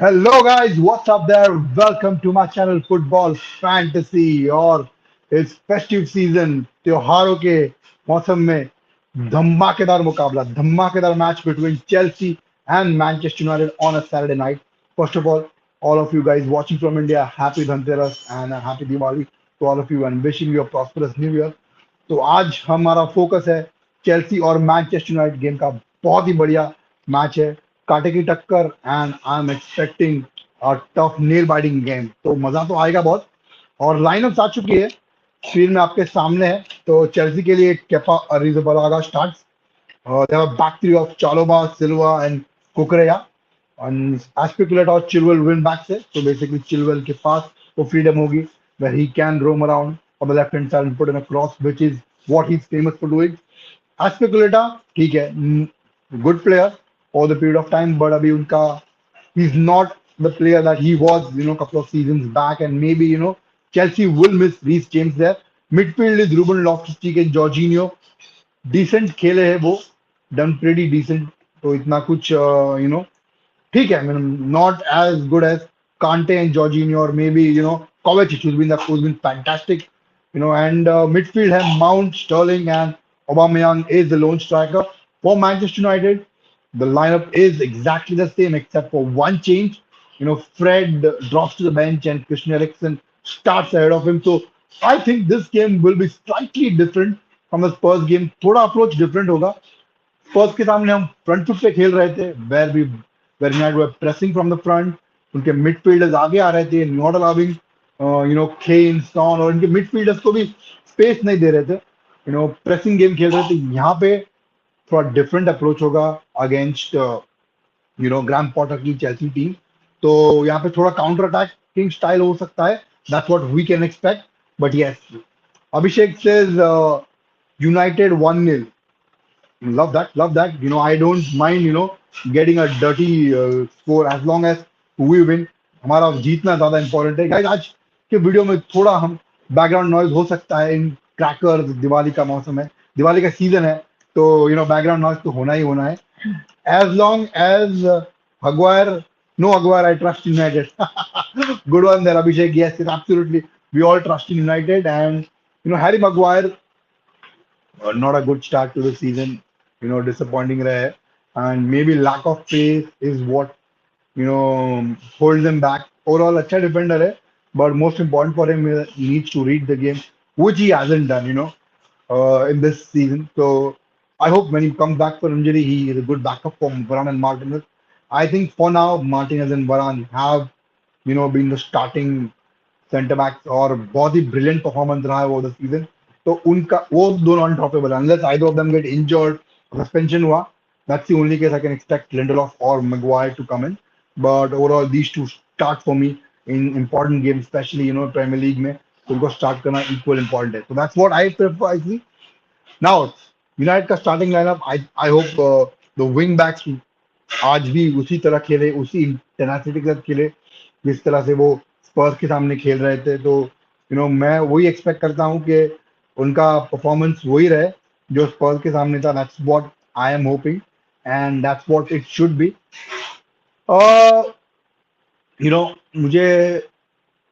Hello guys, what's up there? Welcome to my channel Football Fantasy और इस festive season त्योहारों के मौसम में धमाकेदार मुकाबला धमाकेदार match between Chelsea and Manchester United on a Saturday night. First of all of you guys watching from India, happy Dhanteras and a happy Diwali to all of you and wishing you a prosperous New Year. तो आज हमारा focus है Chelsea और Manchester United game का बहुत ही बढ़िया match है कांटे की टक्कर and I am expecting a tough nail biting game तो मजा तो आएगा बहुत और लाइनअप्स आ चुकी है स्क्रीन में आपके सामने है तो चेल्सी के लिए Kepa Arrizabalaga starts they have a back three of Chalobah, Silva, and Kukureya. And as speculate और Chilwell win back से तो basically Chilwell के पास वो freedom होगी where he can roam around on the left hand side and put in a cross, which is what he's famous for doing. As speculator, ठीक है, good player for the period of time, but अभी उनका he's not the player that he was, couple of seasons back, and maybe Chelsea will miss Reece James there. Midfield is Ruben Loftus-Cheek and Jorginho. Decent खेले है वो done pretty decent तो इतना कुछ ठीक है not as good as Kante and Jorginho or maybe Kovacic who's been fantastic and midfield have Mount, Sterling and Aubameyang is the lone striker for Manchester United. The lineup is exactly the same except for one change. Fred drops to the bench and Christian Eriksen starts ahead of him. So I think this game will be slightly different from the Spurs game. थोड़ा approach different होगा. Spurs के सामने हम front foot पे खेल रहे थे where United were pressing from the front. उनके midfielders आगे आ रहे थे, not allowing Kane, Son और इनके midfielders को भी space नहीं दे रहे थे. Pressing game खेल रहे थे. यहाँ पे थोड़ा different approach होगा against ग्राम पॉटर की चेल्सी टीम तो यहाँ पे थोड़ा काउंटर अटैकिंग स्टाइल हो सकता है that's what we can expect but yes Abhishek says United 1-0 love that I don't mind getting a dirty score as long as we win हमारा जीतना ज्यादा इंपॉर्टेंट है गाइस आज के वीडियो में थोड़ा हम बैकग्राउंड नॉइज हो सकता है इन क्रैकर्स दिवाली का मौसम है दिवाली का सीजन है तो बैकग्राउंड नॉइज तो होना ही होना है as long as Aguirre, no Aguirre, I trust United. Good one there, Abhishek. Yes, yes, absolutely. We all trust in United, and Harry Maguire, not a good start to the season. Disappointing रहे, and maybe lack of pace is what holds him back. Overall, अच्छा defender है, but most important for him he needs to read the game, which he hasn't done. In this season. So I hope when he comes back for injury, he is a good backup for Varane and Martinez. I think for now, Martinez and Varane have, been the starting centre backs और बहुत ही brilliant performance रहा है वो the season. तो उनका वो दोनों unstoppable unless either of them get injured suspension हुआ. That's the only case I can expect Lindelof or Maguire to come in. But overall, these two start for me in important games, especially Premier League में उनको start करना equal important है. So that's what I prefer. I see. Now, United का starting lineup I hope the wing backs आज भी उसी तरह खेले उसी टेनासिटी के साथ खेले जिस तरह से वो स्पर्स के सामने खेल रहे थे तो मैं वही एक्सपेक्ट करता हूँ कि उनका परफॉर्मेंस वही रहे जो स्पर्स के सामने था that's what I am hoping and that's what it should be मुझे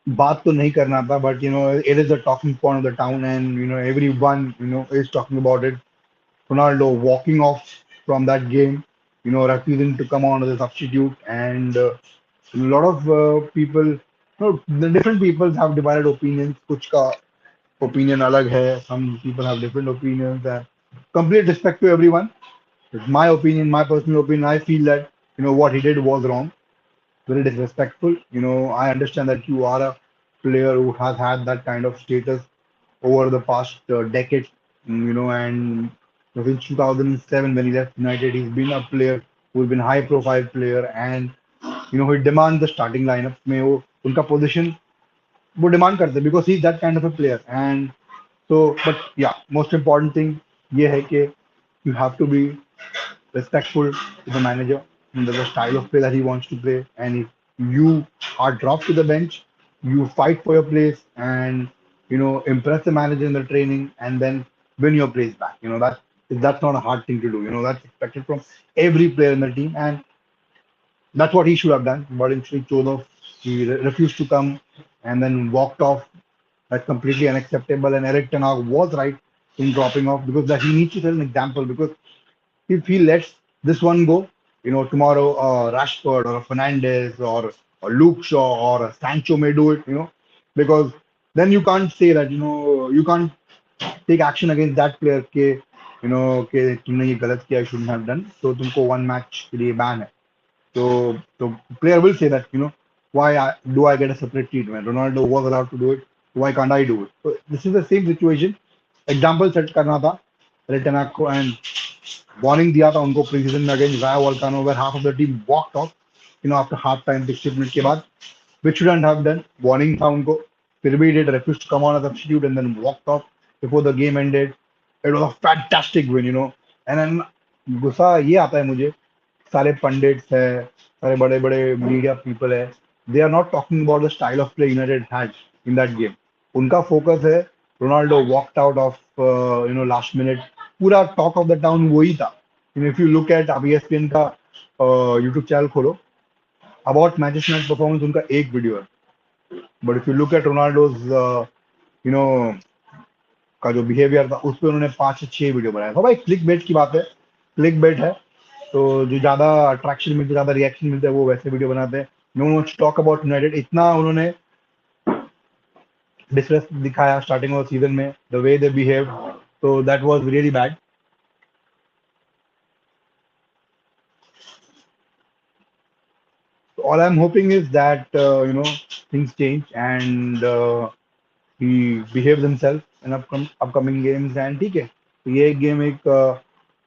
बात तो नहीं करना था but it is the talking point of the town and everyone is talking about it Ronaldo walking off from that game, refusing to come on as a substitute, and a lot of people, the different people have divided opinions. कुछ का opinion अलग है, some people have different opinions. And complete respect to everyone. It's my opinion, my personal opinion. I feel that what he did was wrong, very disrespectful. I understand that you are a player who has had that kind of status over the past decade, and since 2007 when he left United, he's been a player who's been high profile player and he demands the starting lineup में वो उनका position वो demand करते हैं because he's that kind of a player and so but yeah most important thing ये है कि you have to be respectful to the manager and the style of play that he wants to play. And if you are dropped to the bench, you fight for your place and impress the manager in the training and then win your place back. That's not a hard thing to do. That's expected from every player in the team. And That's what he should have done, but instead he chose off. He refused to come and then walked off. That's completely unacceptable. And Eric Ten Hag was right in dropping off because that he needs to set an example. Because if he lets this one go, tomorrow Rashford or a Fernandez or Luke Shaw or a Sancho may do it, because then you can't say that, you can't take action against that player कि तुमने ये गलत किया, you shouldn't have done, so तुमको one match के लिए ban है. So player will say that, do I get a separate treatment? Ronaldo was allowed to do it. Why can't I do it? So this is the same situation. Example set करना था Retenac को and warning दिया था उनको precision में against रायो वोल्कानो where half of the team walked off, after half time 60 minute के बाद, which shouldn't have done. Warning था उनको, फिर भी did refuse to come on as a substitute and then walked off before the game ended. It was a fantastic win. And then गुस्सा ये आता है मुझे, सारे पंडित्स है, सारे बड़े बड़े मीडिया पीपल है, they are not talking about the style of play United had in that game. उनका फोकस है Ronaldo walked out of last minute. पूरा टॉक ऑफ द टाउन वही था. इफ यू लुक एट अभी ESPN का YouTube channel खोलो, about Manchester United performance उनका एक वीडियो है. But if you look at Ronaldo's you know का जो बिहेवियर था, उस पर उन्होंने 5 से 6 वीडियो बनाया था. भाई क्लिक बेट की बात है, क्लिक बेट है, तो जो ज्यादा अट्रैक्शन मिलती है, ज्यादा रिएक्शन मिलता है, वो वैसे वीडियो बनाते हैं. No no talk about United. इतना उन्होंने डिस्ट्रेस दिखाया स्टार्टिंग ऑफ सीजन में, द वे दे बिहेव, तो that was really bad. All I'm hoping is that things change and he behaves himself in upcoming games. And ठीक है, तो ये game एक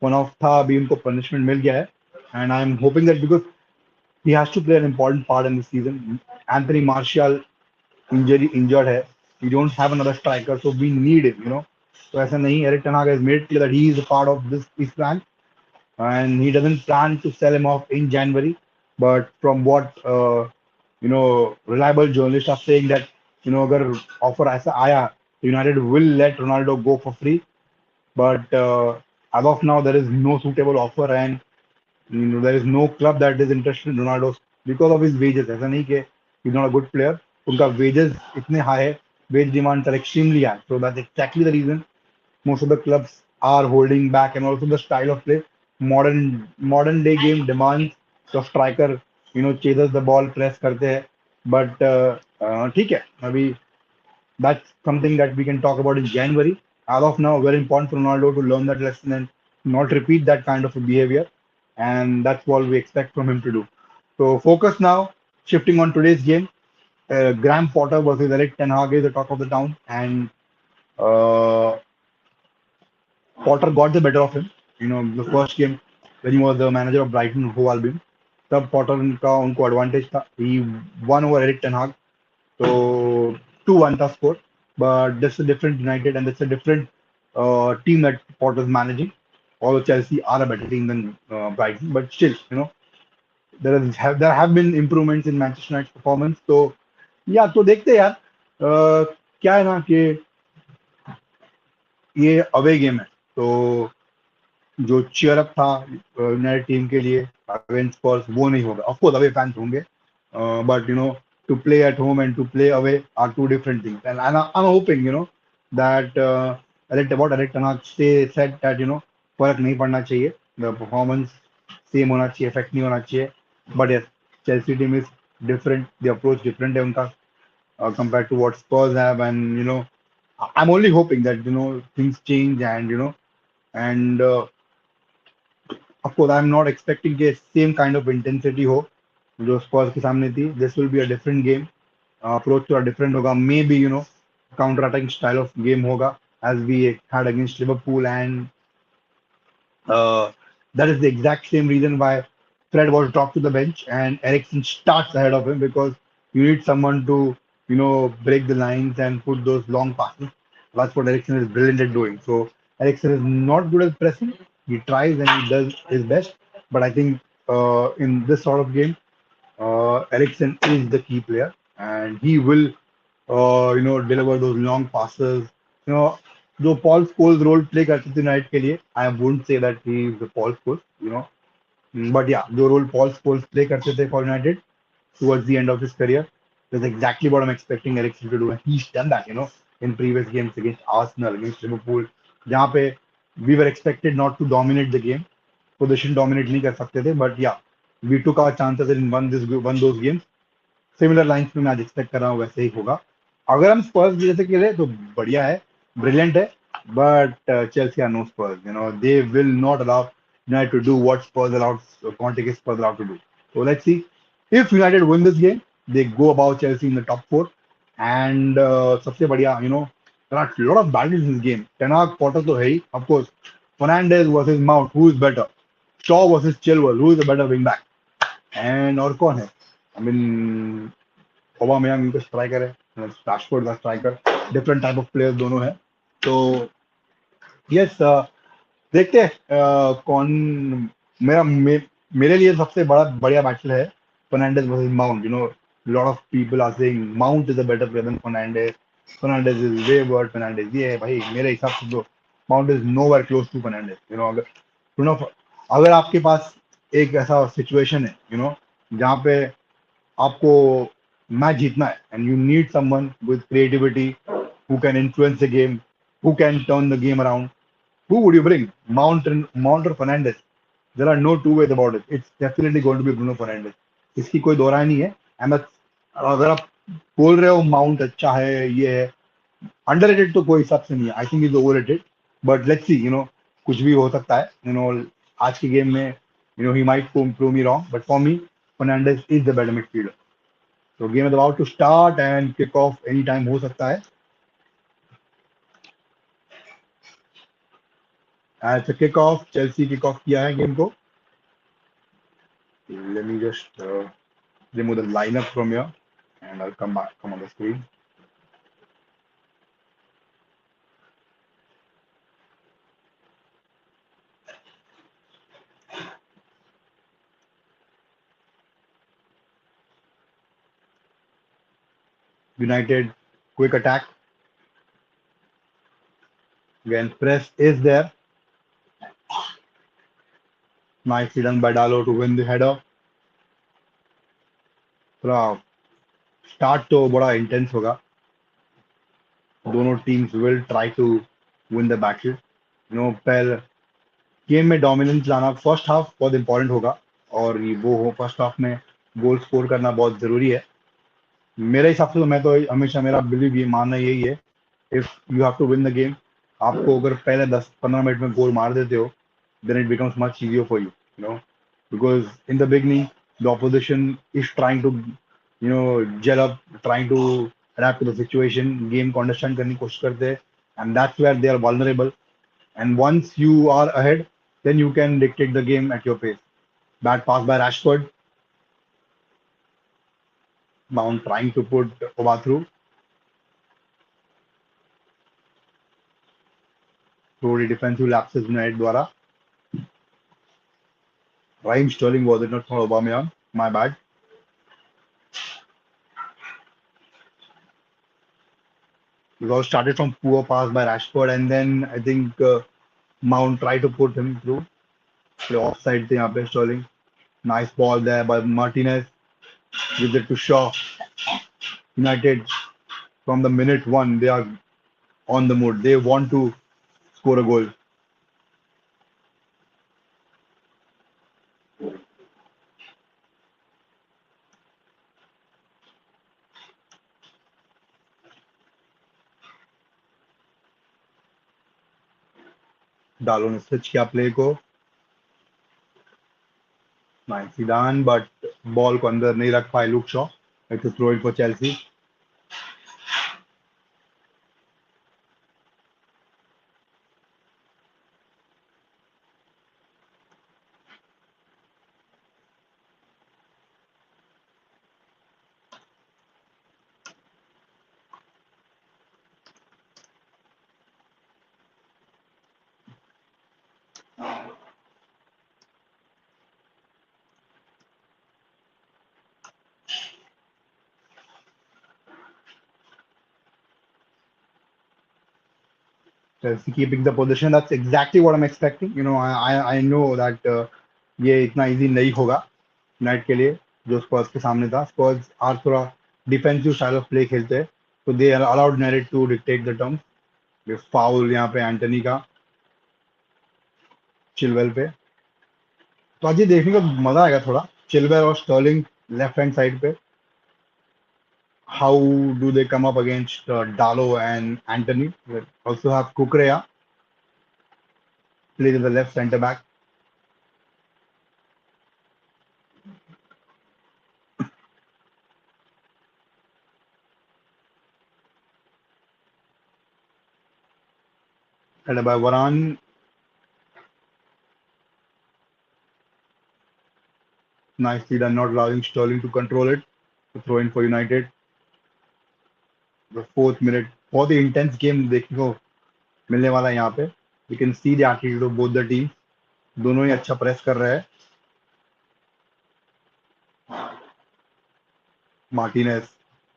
वन ऑफ था, अभी उनको पनिशमेंट मिल गया है. And I'm hoping that because he has to play an important part in the season. Anthony Martial injured है. We don't have another striker, so we need him. So ऐसा नहीं, Eric Ten Hag has made it clear that he is a part of this plan, and he doesn't plan to sell him off in January. But from what reliable journalists are saying that अगर offer ऐसा आया, United will let Ronaldo go for free. But as of now, there is no suitable offer, and there is no club that is interested in Ronaldo because of his wages. ऐसा नहीं कि he's not a good player. उनका wages इतने high है, wage demands are extremely high. So that's exactly the reason most of the clubs are holding back, and also the style of play. Modern day game demands the striker, chases the ball, press करते हैं. But ठीक है, अभी that's something that we can talk about in January. As of now, very important for Ronaldo to learn that lesson and not repeat that kind of a behavior. And that's what we expect from him to do. So focus now, shifting on today's game. Graham Potter versus Eric Ten Hag is the talk of the town, and uh, Potter got the better of him. The first game when he was the manager of Brighton Hove Albion, तब Potter का उनको advantage था. He won over Eric Ten Hag. So 2-1 था score, but that's a different United and that's a different team that Potter's managing. Although Chelsea are a better team than Brighton, but still, there have been improvements in Manchester United's performance. So yeah, तो देखते हैं यार. क्या है ना कि ये away game है, तो जो चीयर अप था यूनाइटेड टीम के लिए अगेंस्ट स्पर्स, वो नहीं होगा. ऑफ कोर्स अवे फैंस होंगे, but to play at home and to play away are two different things. And I'm hoping, that Eric Ten Hag said that, फर्क नहीं पड़ना चाहिए, the performance same होना चाहिए, effect नहीं होना चाहिए. But yes, Chelsea team is different, the approach different है उनका compared to what Spurs have. And I'm only hoping that things change, and and of course I'm not expecting the same kind of intensity हो जो स्पर्स के सामने थी. This will be a different game. Approach थोड़ा different होगा. Maybe counter attacking style of game होगा as we had against Liverpool. And uh, that is the exact same reason why Fred was dropped to the bench and Eriksen starts ahead of him, because you need someone to break the lines and put those long passes. That's what Eriksen is brilliant at doing. So Eriksen is not good at pressing. He tries and he does his best, but I think in this sort of game, Eriksen is the key player, and he will, deliver those long passes. You know, जो Paul Scholes role play करते थे night के लिए, I wouldn't say that he is the Paul Scholes. But yeah, the role Paul Scholes play करते थे for United towards the end of his career is exactly what I'm expecting Eriksen to do, and he's done that, in previous games against Arsenal, against Liverpool, जहाँ पे we were expected not to dominate the game, position dominate नहीं कर सकते थे, but yeah, we took our chances and won those games. Similar lines में मैं आज expect कर रहा हूँ वैसे ही होगा। अगर हम स्पर्स जैसे खेले तो बढ़िया है, ब्रिलियंट है, but Chelsea are no Spurs, they will not allow United to do what Spurs allowed Conte के Spurs allowed to do. So let's see if United win this game, they go above Chelsea in the top four. And सबसे बढ़िया, there are a lot of battles in this game. Ten Hag Potter तो है ही, of course. Fernandez versus Mount, who is better? Shaw versus Chilwell, who is the better wing back? And और कौन है? I mean, Aubameyang इनका striker है, Rashford का striker, different type of players दोनों हैं। तो यस, देखते हैं कौन मेरे लिए सबसे बड़ा बढ़िया बैटल है Fernandes versus Mount. Lot of people are saying Mount is a better player than Fernandes, Fernandes is way word Fernandes. ये है भाई, मेरे हिसाब से तो Mount is nowhere close to Fernandes. अगर आपके पास एक ऐसा सिचुएशन है, जहाँ पे आपको मैच जीतना है and you need someone with creativity who can influence the game, who can turn the game around, who would you bring? Mount or Fernandez? There are no two ways about it. It's definitely going to be Bruno Fernandez. इसकी कोई दो राय नहीं है। अगर आप बोल रहे हो माउंट अच्छा है, ये है, अंडररेटेड तो कोई हिसाब से नहीं है। I think is overrated, but let's see, कुछ भी हो सकता है। आज के गेम में ही might prove me wrong, but for me Fernandes is the better midfielder. तो game is about to start and kick off any time हो सकता है। As kick off, Chelsea kick off किया है गेम को। Let me just remove the lineup from here, and I'll come on the screen. United quick attack. Again, press is there. Nicely done by Dalo to win the header. थोड़ा start तो बड़ा intense होगा। दोनों teams will try to win the battle. पहले game में dominance लाना first half बहुत important होगा, और वो फर्स्ट हाफ में गोल स्कोर करना बहुत जरूरी है। मेरे हिसाब से तो मैं तो हमेशा मेरा बिलीव ये मानना यही है, if you have to win the game, आपको अगर पहले 10-15 मिनट में गोल मार देते हो, then it becomes much easier for you, because in the beginning the opposition is trying to gel up, trying to adapt to the situation, game को understand करने की कोशिश करते हैं, and that's where they are vulnerable. And once you are ahead, then you can dictate the game at your pace. Bad pass by Rashford. Mount trying to put Oba through. थोड़ी defensive lapses United द्वारा। Raheem Sterling was it, not for Aubameyang. My bad. Because started from poor pass by Rashford, and then I think Mount tried to put him through. The offside thing up Sterling. Nice ball there by Martinez. Gives it to Shaw. United from the minute one, they are on the mood. They want to score a goal. डालो ने switch किया play को। Nice done, but ball को अंदर नहीं रख पाए Luke Shaw. To throw it for Chelsea. Chelsea keeping the position. That's exactly what I'm expecting. I know that. ये इतना इजी नहीं होगा यूनाइटेड के लिए, जो स्पर्स के सामने था। स्पर्स आज थोड़ा डिफेंसिव स्टाइल ऑफ प्ले खेलते हैं, तो they allowed United to dictate the terms. Foul यहाँ पे एंटनी का चिलवेल पे। तो आज ये देखने का मजा आएगा थोड़ा, चिलवेल और स्टर्लिंग लेफ्ट हैंड साइड पे, how do they come up against Dalot and Antony. Also have Cucurella plays in the left center back. Headed by Varane. Nicely done, not allowing Sterling to control it. To throw in for United. The fourth minute. बहुत ही intense game देखने को मिलने वाला है यहाँ पे। You can see the attitude of both the team. दोनों ही अच्छा प्रेस कर रहे हैं। मार्टिनेज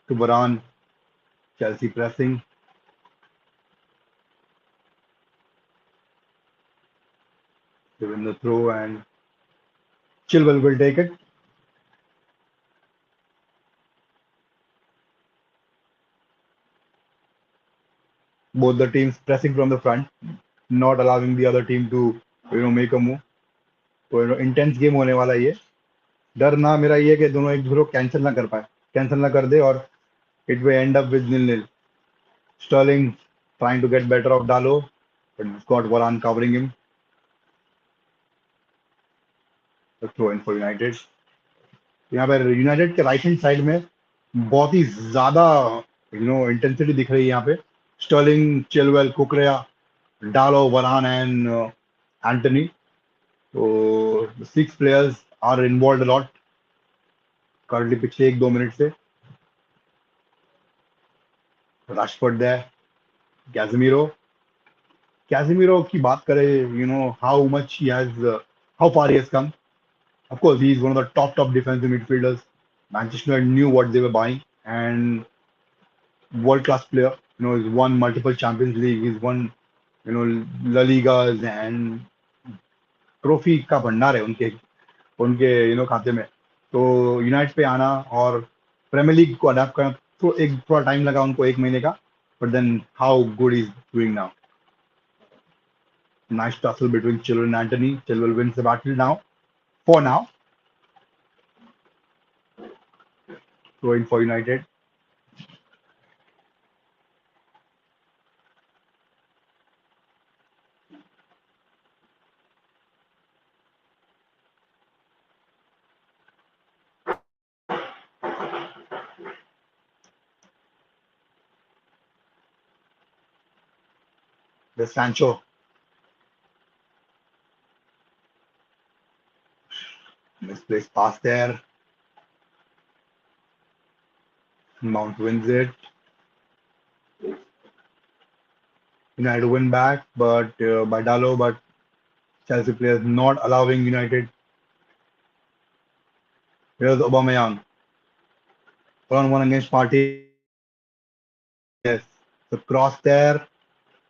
टू वरान, Chelsea pressing, to win the throw, and Chilwell will take it. Both the teams pressing from the front, not allowing the other team to make a move. तो intense game होने वाला है ये। डर ना मेरा ये है कि दोनों एक दूसरे को कैंसिल ना कर पाए, कैंसिल ना कर दे और it will end up with 0-0. Sterling trying to get better of Dalo, but he's got Varane covering him. The throw in for United. यहाँ पर यूनाइटेड के राइट हैंड साइड में बहुत ही ज्यादा इंटेंसिटी दिख रही है यहाँ पे। स्टर्लिंग, चिलवेल, कुकरेया, डालो, वरान एंड एंटनी। तो 6 players are involve lot currently पिछले 1-2 मिनट से। राशफोर्ड है, कैज़मीरो। कैज़मीरो की बात करें, how much he has, how far he has come. Of course, he's one of the top defensive midfielders. Manchester United knew what they were buying, and world class player. He's won multiple Champions League. He's won, La Ligas and trophy का भंडार है उनके उनके खाते में। तो United पे आना और प्रीमियर लीग को अडेप्ट करना, तो एक थोड़ा टाइम लगा उनको, 1 महीने का। But then how good is doing now. Nice tussle between Chilwell and Antony. Chilwell wins the battle now, for now. Going for United. The Sancho misplaced pass there. Mount wins it. United win back, but by Dalo, but Chelsea players not allowing United. Here's Aubameyang, one against Martinez. The cross there,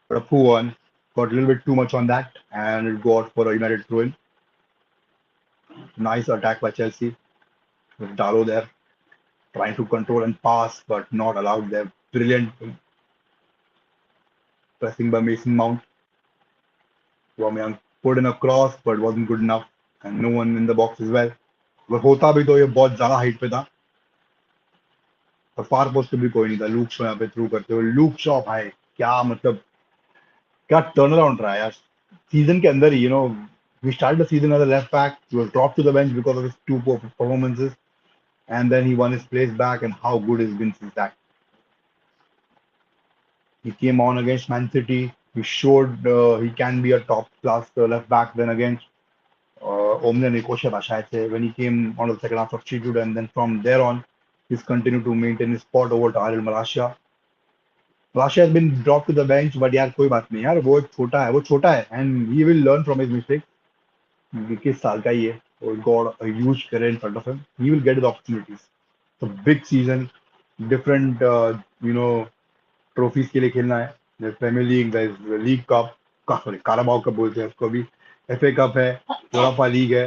but a poor one. Got a little bit too much on that, and it go out for a United throw-in. Nice attack by Chelsea. With Dalo there, trying to control and pass, but not allowed there. Brilliant pressing by Mason Mount. Aubameyang put in a cross, but wasn't good enough, and no one in the box as well. अगर होता भी तो ये बहुत ज्यादा height पे था, और फार पोस्ट पे भी कोई नहीं था। लूक शॉ यहाँ पे थ्रू करते हुए, लूक शॉ भाई क्या मतलब, क्या टर्न अराउंड रहा है यार सीजन के अंदर ही। we started the season as a left back. He was dropped to the bench because of his two poor performances, and then he won his place back. And how good he's been since that. He came on against Man City. He showed he can be a top class left back. Then against Omne Nicosia when he came on the second half substitute, and then from there on, he's continued to maintain his spot over to Ariel Malaysia. Malaysia has been dropped to the bench, but यार कोई बात नहीं यार, वो छोटा है and he will learn from his mistakes. 21 साल का ही है, so got a huge career in front of him. He will get the opportunities. It's a big season, different trophies के लिए खेलना है। There's Premier League, there's the League Cup, sorry Carabao Cup बोलते हैं उसको भी, FA Cup है, Europa league है।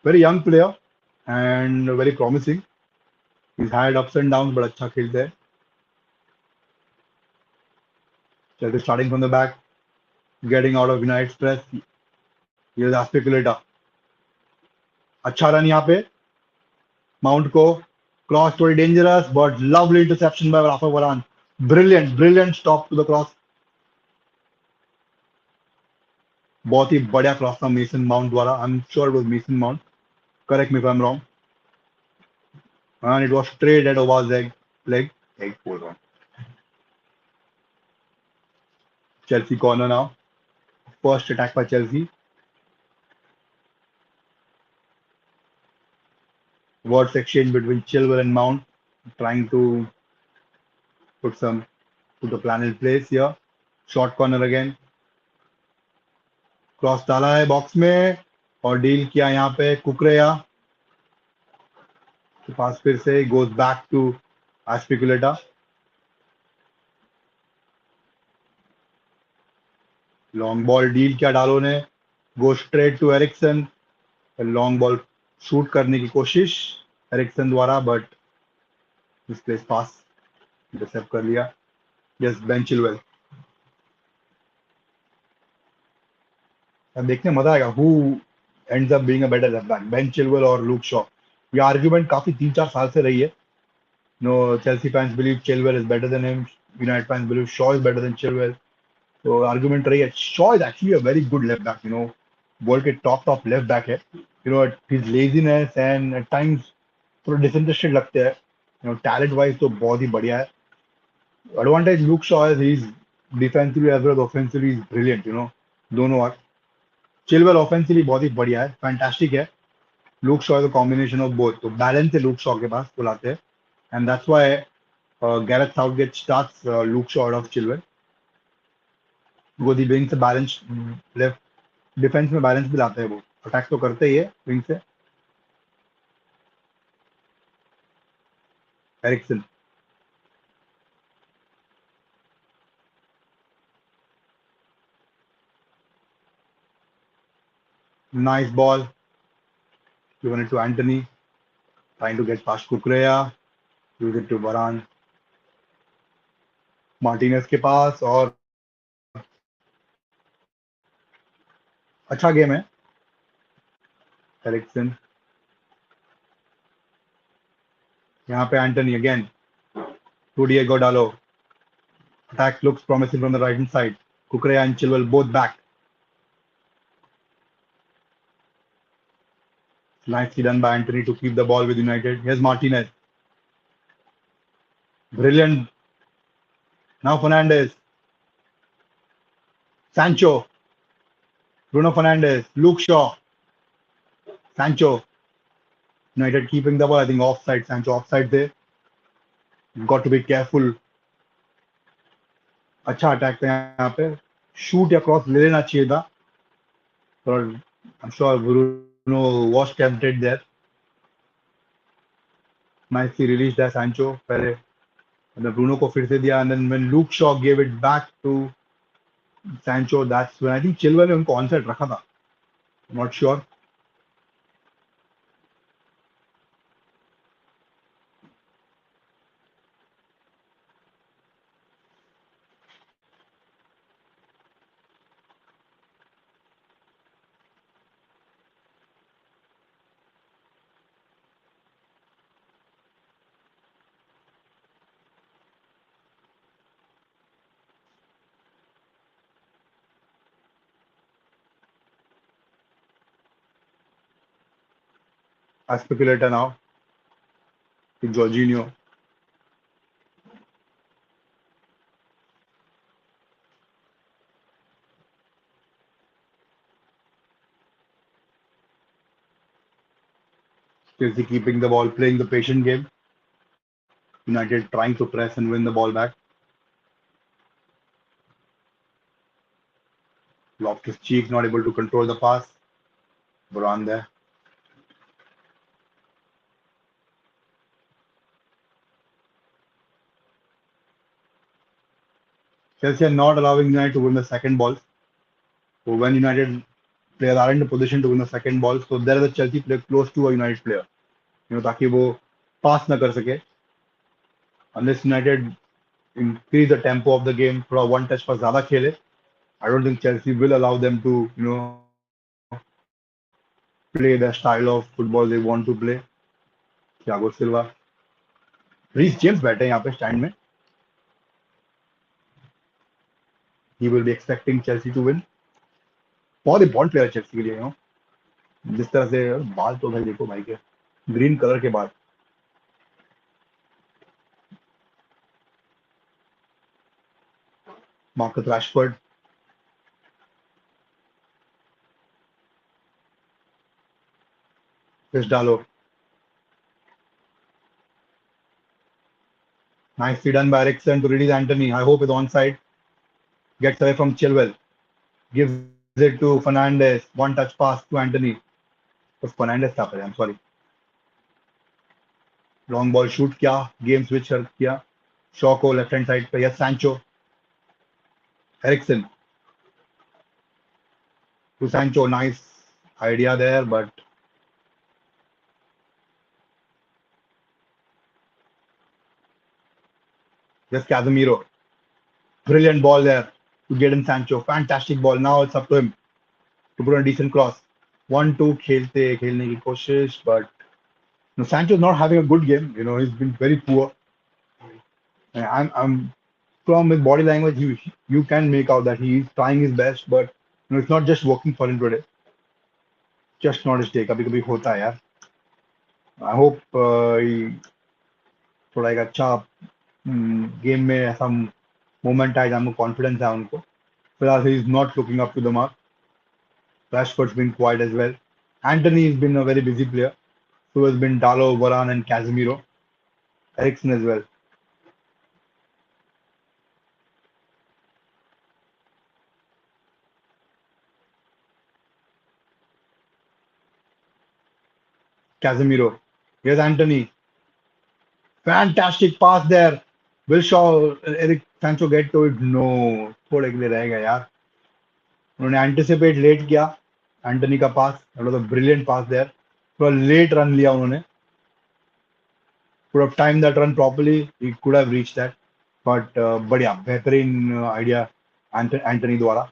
Very young player and very promising. He's had ups and downs, but अच्छा खेलते हैं. Chelsea starting from the back, getting out of United's press. Here's Aspiculator. अच्छा रन यहाँ पे. Mount को cross थोड़ी dangerous, but lovely interception by Rafa Varane. Brilliant, brilliant stop to the cross. बहुत ही बढ़िया क्रॉस था मेसन माउंट द्वारा. I am sure it was Mason Mount. Correct me if I am wrong. And it was straight at ओवाज leg. Egg बोल रहा हूँ. Chelsea corner now. First attack by Chelsea. Words exchange between Chilwell and Mount, trying to put a plan in place here. Short corner again. Cross डाला है box में और deal किया यहाँ पे कुकरेया के पास. फिर से goes back to Azpilicueta. Long ball deal किया डालो ने. Go straight to Eriksen. Long ball shoot करने की कोशिश एरिक्सन द्वारा, बट मिसप्लेस पास इंटरसेप्ट कर लिया. Yes, Ben Chilwell. अब देखने मजा आएगा who ends up being a better left back, Ben Chilwell और लूक शॉ. ये आर्ग्यूमेंट काफी 3-4 साल से रही है. No, Chelsea fans believe Chilwell is better than him. United fans believe Shaw is better than Chilwell. तो आर्ग्यूमेंट रही है. Shaw is actually a very good left back. World के टॉप लेफ्ट बैक है. His laziness and eight times थोड़ा disinterested लगते हैं. Talent wise तो बहुत ही बढ़िया है. एडवांटेज लूक शॉ है, he is defensively as well as offensively is brilliant. दोनों आर. चिलवेल ऑफेंसिवली बहुत ही बढ़िया है, फैंटास्टिक है. Luke Shaw is a combination of both. तो बैलेंस है लूक शॉ के पास, बुलाते हैं. And that's why Gareth Southgate starts Luke Shaw out of Chilwell. because he brings a balance. Left defence में बैलेंस भी लाते हैं वो. अटैक तो करते ही है विंग से. Eriksen. Nice ball given it to Anthony, trying to get past Kukurea, use it to Varane. Martinez के पास और अच्छा गेम है. एरिक्सन. यहाँ पे एंटनी अगेन टू डिएगो डालो. Attack looks promising from the right hand side. Kukurea and Chilwell both back. Nicely done by Anthony to keep the ball with United. Here's Martinez. Brilliant. Now Fernandes. Sancho. Bruno Fernandes. Luke Shaw. Sancho. United keeping the ball. I think offside. Sancho offside there. Got to be careful. अच्छा attack था यहाँ पे. Shoot या cross ले लेना चाहिए था. और आई am sure Bruno was tempted there. Nicely released there Sancho. पहले ब्रूनो को फिर से दिया, and then when Luke Shaw gave it back to Sancho, that's when I think Chilwell ने उनको ऑनसाइड रखा था. Not sure. A speculator now to Jorginho. Chelsea keeping the ball, playing the patient game. United trying to press and win the ball back. Loftus Cheek not able to control the pass. Varane there. Chelsea are not allowing United to win the second ball. So when United players are in a position to win the second ball. So there is a Chelsea player close to a United player. ताकि वो pass ना कर सके. Unless United increase the tempo of the game, थोड़ा one touch पर ज़्यादा खेले, I don't think Chelsea will allow them to, play the style of football they want to play. Thiago Silva, Reece James बैठे हैं यहाँ पे stand में. He will be expecting Chelsea to win. बहुत important player Chelsea के लिए जिस तरह से बाल तो भाई देखो भाई के ग्रीन कलर के बाल. मार्कस रैशफोर्ड, Chris डालो. Nicely done by Ericsson to release Anthony. I hope it's onside. Gets away from Chilwell. Gives it to Fernandes. One touch pass to Anthony. तो Fernandes था पर, I'm sorry. Long ball shoot किया. Game switch किया. Shaw को left hand side पे. Yes, Sancho. Ericsson to Sancho. Nice idea there, but just Casemiro. Brilliant ball there to get in Sancho. Fantastic ball. Now it's up to him to put a decent cross. 1-2 खेलने की कोशिश, but Sancho is not having a good game. He's been very poor. And I'm from his body language, you can make out that he's trying his best, but it's not just working for him today. Just not his day. कभी कभी होता है यार. I hope थोड़ा एक अच्छा game में ऐसा मोमेंट आए जहाँ कॉन्फिडेंस है उनको. फिलहाल he is not looking up to the mark. Rashford's been quiet as well. Anthony has been a very busy player. So has been Dalo, Varane, and Casemiro. Eriksen as well. Casemiro. Here's Anthony. Fantastic pass there. Will Shaw, Eric Sancho get to it? No. थोड़े के लिए रह गया यार. उन्होंने anticipate late किया. Anthony का pass. That was a brilliant pass there. थोड़ा late run लिया उन्होंने. Could have timed that run properly. He could have reached that. But बढ़िया, बेहतरीन idea Anthony द्वारा.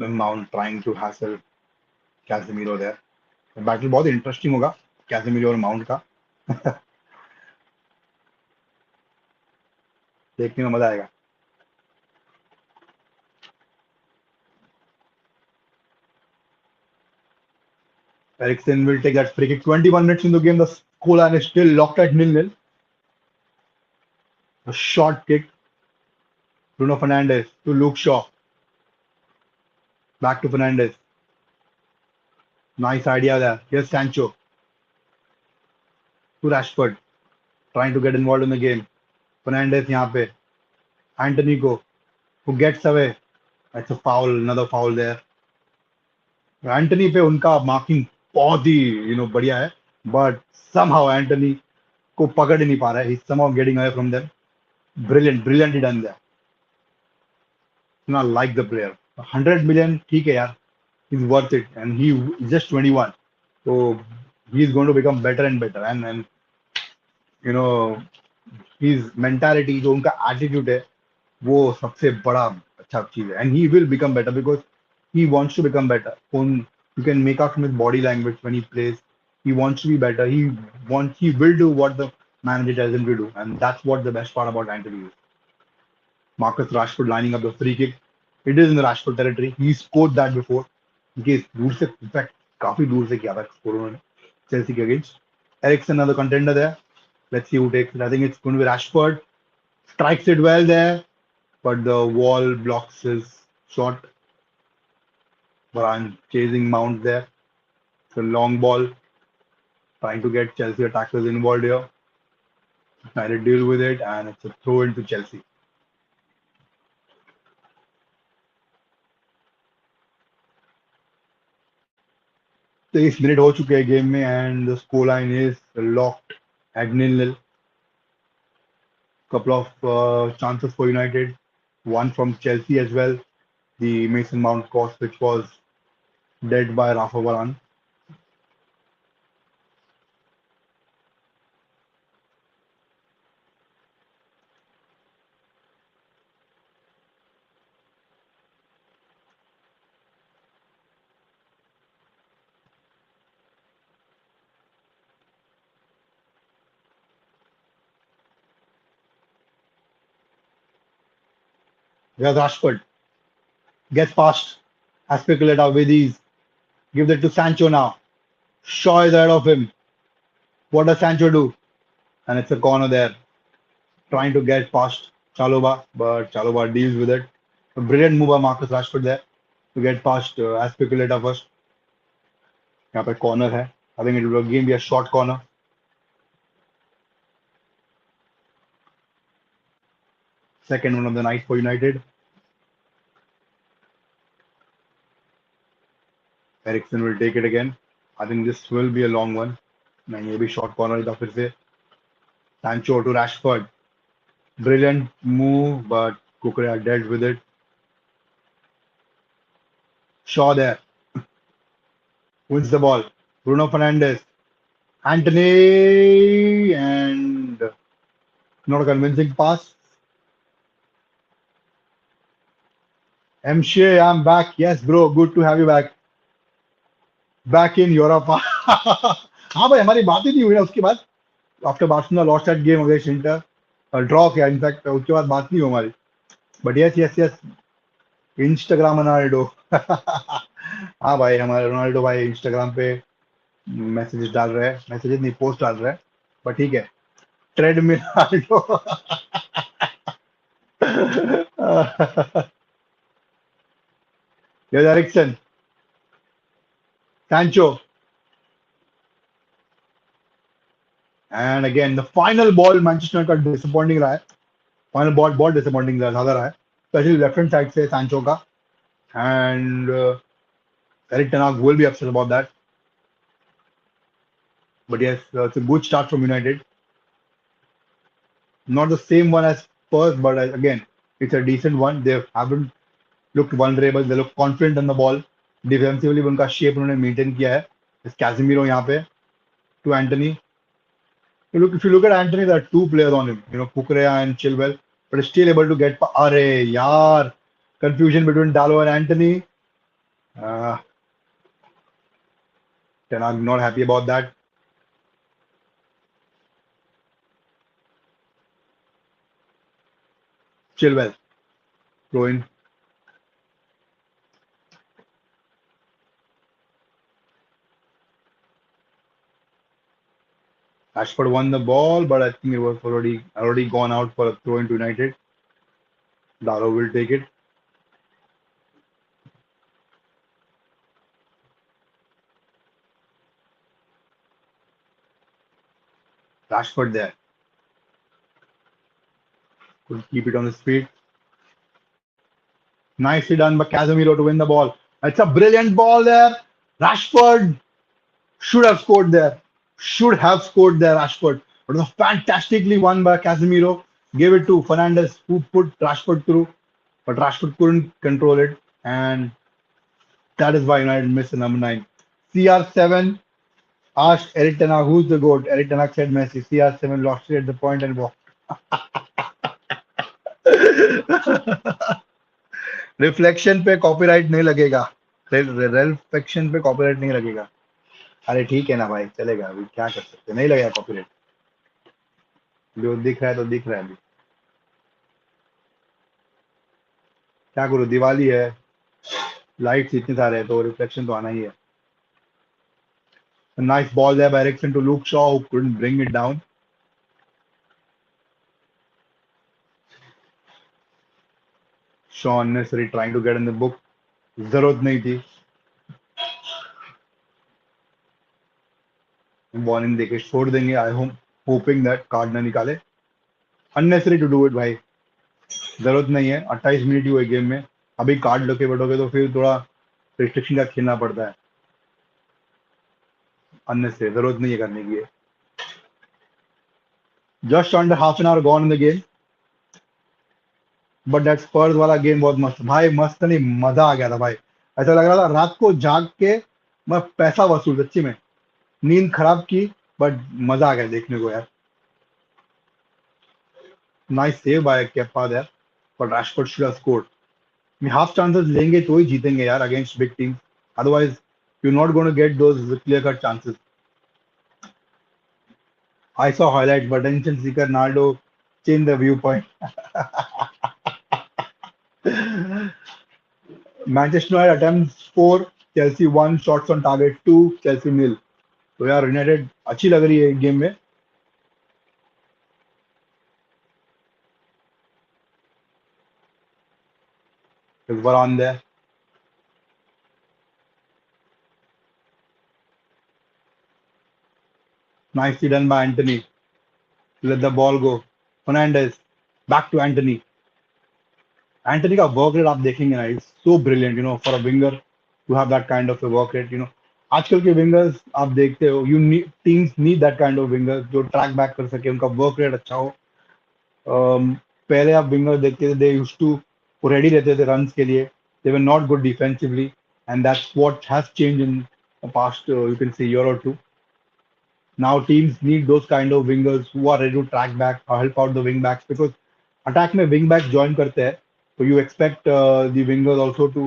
Mount trying to hassle Casemiro there. Battle बहुत interesting होगा Casemiro और mount का. देखने में मजा आएगा. Eriksen will take that free kick. 21 minutes in the game, the scoreline is still locked at 0-0. A short kick. Bruno Fernandes to Luke Shaw. Back to Fernandes. Nice idea there. Here's Sancho to Rashford. Trying to get involved in the game. Fernandes यहाँ पे. Anthony को, who gets away. That's a foul. Another foul there. Antony पे उनका marking बहुत ही बढ़िया है. But somehow Antony को पकड़ ही नहीं पा रहा है. He's somehow getting away from them. Brilliantly done there. I like the player. 100 million, ठीक है यार. He's worth it, and he's just 21. So he's going to become better and better. And you know his mentality, जो उनका attitude है, वो सबसे बड़ा अच्छा चीज है. And he will become better because he wants to become better. You can make out from his body language when he plays. He wants to be better. He will do what the manager tells him to do, and that's what the best part about Anthony is. Marcus Rashford lining up the free kick. It is in the Rashford territory. He scored that before. दूर से, in fact, काफी दूर से किया था score उन्होंने Chelsea के against. Eriksen, another contender there. Let's see who takes it. I think it's going to be Rashford. Strikes it well there, but the wall blocks his shot. Varane chasing Mount there. It's a long ball, trying to get Chelsea attackers involved here. Trying to deal with it, and it's a throw into Chelsea. 23 minute हो चुके हैं game में and the score line is locked at 0-0. Couple of chances for United, one from Chelsea as well. The Mason Mount cross, which was dead by Rafa Varane. There's Rashford, gets past Aspilicueta with ease, gives it to Sancho now. Shaw is ahead of him. What does Sancho do? And it's a corner there, trying to get past Chalobah, but Chalobah deals with it. A brilliant move by Marcus Rashford there to get past Aspilicueta first. यहाँ पे corner है. I think it will again be a short corner. Second one of the night for United. Eriksen will take it again. I think this will be a long one. नहीं ये भी short corner था फिर से. Sancho to Rashford. Brilliant move, but Kukurea dealt with it. Shaw there. Wins the ball. Bruno Fernandes. Anthony. And not a convincing pass. Mshe, I'm back. Yes, bro. Good to have you back. Back in Europe. हाँ भाई हमारी बात ही नहीं हुई ना उसके बाद after Barcelona lost that game against inter draw किया इनफैक्ट उसके बाद बात नहीं हुई हमारी but yes yes yes Instagram Ronaldo हाँ भाई हमारे रोनाल्डो भाई इंस्टाग्राम पे मैसेजेस डाल रहे हैं मैसेजेस नहीं पोस्ट डाल रहे हैं बट ठीक है treadmill Ronaldo Here's Eriksen, Sancho, and again the final ball Manchester का disappointing रहा है फाइनल बॉल बहुत डिसअपॉइंटिंग ज्यादा रहा है स्पेशली लेफ्ट हैंड साइड से सांचो का एंड एरिक टेन हाग will be upset about that but yes it's a good start from United not the same one as Spurs but again it's a decent one they haven't looked vulnerable they look confident on the ball defensively उनका shape उन्होंने maintain किया है Casemiro यहाँ पे to Anthony look if you look at Anthony there are two players on him Kukurea and Chilwell but still able to get अरे यार confusion between Dalot and Anthony. Uh, Ten Hag not happy about that. Chilwell, throw in. Ashford won the ball, but I think it was already gone out for a throw into United. Dalot will take it. Rashford there. Could keep it on his feet. Nicely done by Casemiro to win the ball. It's a brilliant ball there. Rashford should have scored there. Should have scored there, Rashford. But it was fantastically won by Casemiro. Gave it to Fernandes, who put Rashford through. But Rashford couldn't control it. And that is why United missed the number 9. CR7 asked Eric Ten Hag, who's the GOAT? Eric Ten Hag said Messi. CR7 lost it at the point and walked. Reflection पे copyright नहीं लगेगा reflection पे copyright नहीं लगेगा अरे ठीक है ना भाई चलेगा अभी क्या कर सकते नहीं लगेगा कॉपीराइट जो दिख रहा है तो दिख रहा है अभी क्या करूं दिवाली है लाइट्स इतने सारे हैं तो रिफ्लेक्शन तो आना ही है nice ball there by Eriksen to Luke Shaw who couldn't bring it down Shaw unnecessary trying to get in the book. जरूरत नहीं थी. वार्निंग देके छोड़ देंगे. आई होम होपिंग दैट कार्ड ना निकाले. अननेसेसरी टू डू इट भाई. जरूरत नहीं है. 28 मिनट ही हुए गेम में. अभी कार्ड लेके बैठोगे तो फिर थोड़ा रिस्ट्रिक्शन का खेलना पड़ता है. अननेसेसरी जरूरत नहीं है करने की. Just under half an hour gone in the game. But that Spurs वाला गेम बहुत मस्त भाई. मस्त नहीं, मजा आ गया था भाई. ऐसा लग रहा था रात को जाग के मैं पैसा वसूल. सच्ची में नींद खराब की, बट मजा आ गया देखने को यार. Nice save by Kepa there, but Rashford should have scored. Half chances लेंगे तो ही जीतेंगे यार against big team. Otherwise you not going to get those clear cut chances. I saw highlight but attention seeker Naldo change the view point. Manchester United attempts 4, Chelsea 1, shots on target 2, Chelsea nil. तो यार United अच्छी लग रही है game में. इस बार on there. Nicely done by Anthony. Let the ball go. Fernandez. Back to Anthony. Antony का वर्क रेट आप देखेंगे ना, it's so brilliant for a winger to have that kind of work rate. आजकल के wingers आप देखते हो, you need teams need that kind of winger जो ट्रैक बैक कर सके, उनका वर्क रेट अच्छा हो. पहले आप विंगर देखते थे, दे यूज्ड टू रेडी रहते थे रन्स के लिए. They were not good defensively, and that's what has change in past you can say year और two. Now teams need those kind of wingers who are ready to track back or help out the wing backs, because attack में wing backs join करते हैं, so you expect the wingers also to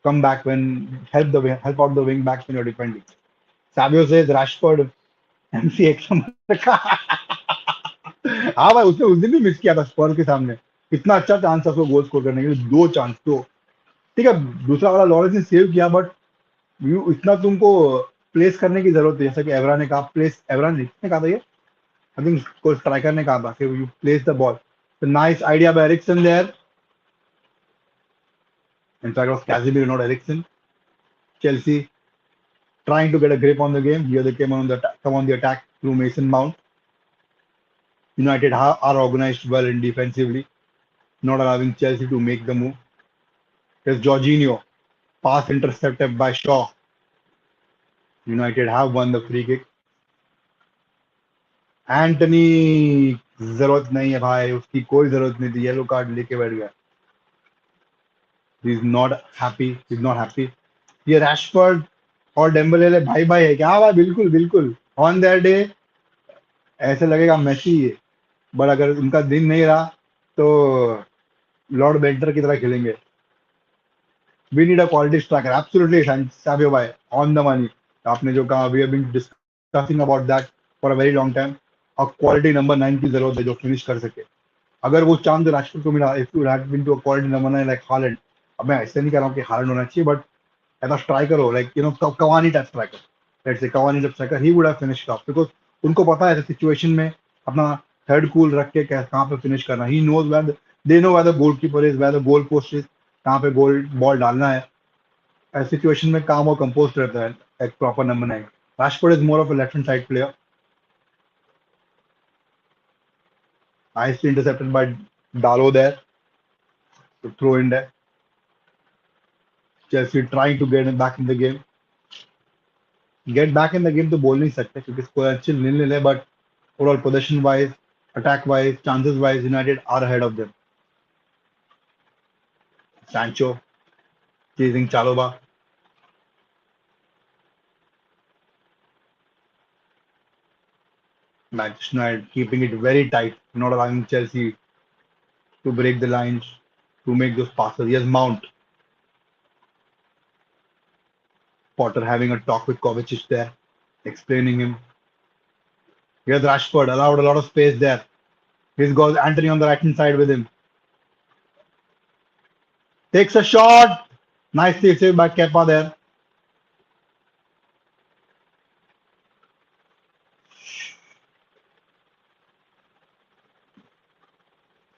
come back when help out the wing backs when you're defending. Savio says Rashford MC एक number का. हाँ भाई, उसने उस दिन भी मिस किया था स्पर्स के सामने. इतना अच्छा चांस था उसको गोल स्कोर करने के लिए, दो चांस तो ठीक है. दूसरा वाला लॉरेंस ने सेव किया, बट यू इतना तुमको प्लेस करने की जरूरत है. जैसा कि एवरा ने कहा, प्लेस एवरा ने किसने कहा था ये, I think कोई स्ट्राइकर ने कहा था कि you place the ball. So nice idea by Ericsson there. In fact, it was Casemiro, not Ericsson. Chelsea trying to get a grip on the game. Here they come on the attack through Mason Mount. United are organized well in defensively, not allowing Chelsea to make the move. Here's Jorginho. Pass intercepted by Shaw. United have won the free kick. Antony जरूरत नहीं है भाई, उसकी कोई जरूरत नहीं थी. Yellow card लेके बैठ गया. ही is not happy, is not happy. ये रैशफोर्ड और डेम्बले भाई भाई है क्या भाई. बिल्कुल बिल्कुल ऑन दैट डे ऐसे लगेगा मैसी है, बट अगर उनका दिन नहीं रहा तो लॉर्ड बेंटर की तरह खेलेंगे. We need a quality striker. Absolutely Sabio भाई, ऑन द मनी. आपने जो कहा, we have been discussing about that for a very long time. और क्वालिटी नंबर 9 की जरूरत है जो फिनिश कर सके. अगर वो चांस राजपूत को मिला, if you had been to a quality number 9 like Haaland. अब मैं ऐसे नहीं कह रहा हूँ कि हालैंड होना चाहिए, बट एज अ स्ट्राइकर हो, like Cavani type striker, let's say Cavani type striker, he would have finished of, because उनको पता है ऐसे सिचुएशन में अपना हेड कूल रख के कहाँ पे फिनिश करना. He knows where, they know where the goalkeeper is, where the goal post is, कहाँ पे गोल बॉल डालना है. ऐसे सिचुएशन में काम और कंपोस्ट रहता है एक proper number 9. Rashford is more of a left hand side player. Nicely intercepted by Dalo there to throw in there. Chelsea trying to get him back in the game. Get back in the game तो बोल नहीं सकते क्योंकि score अच्छी nil-nil है, but overall possession wise, attack wise, chances wise, United are ahead of them. Sancho chasing Chalobah. Manchester United keeping it very tight, not allowing Chelsea to break the lines, to make those passes. Yes, Mount. Potter having a talk with Kovacic there, explaining him. Here's Rashford, allowed a lot of space there. He's got Anthony on the right hand side with him. Takes a shot. Nicely saved by Kepa there.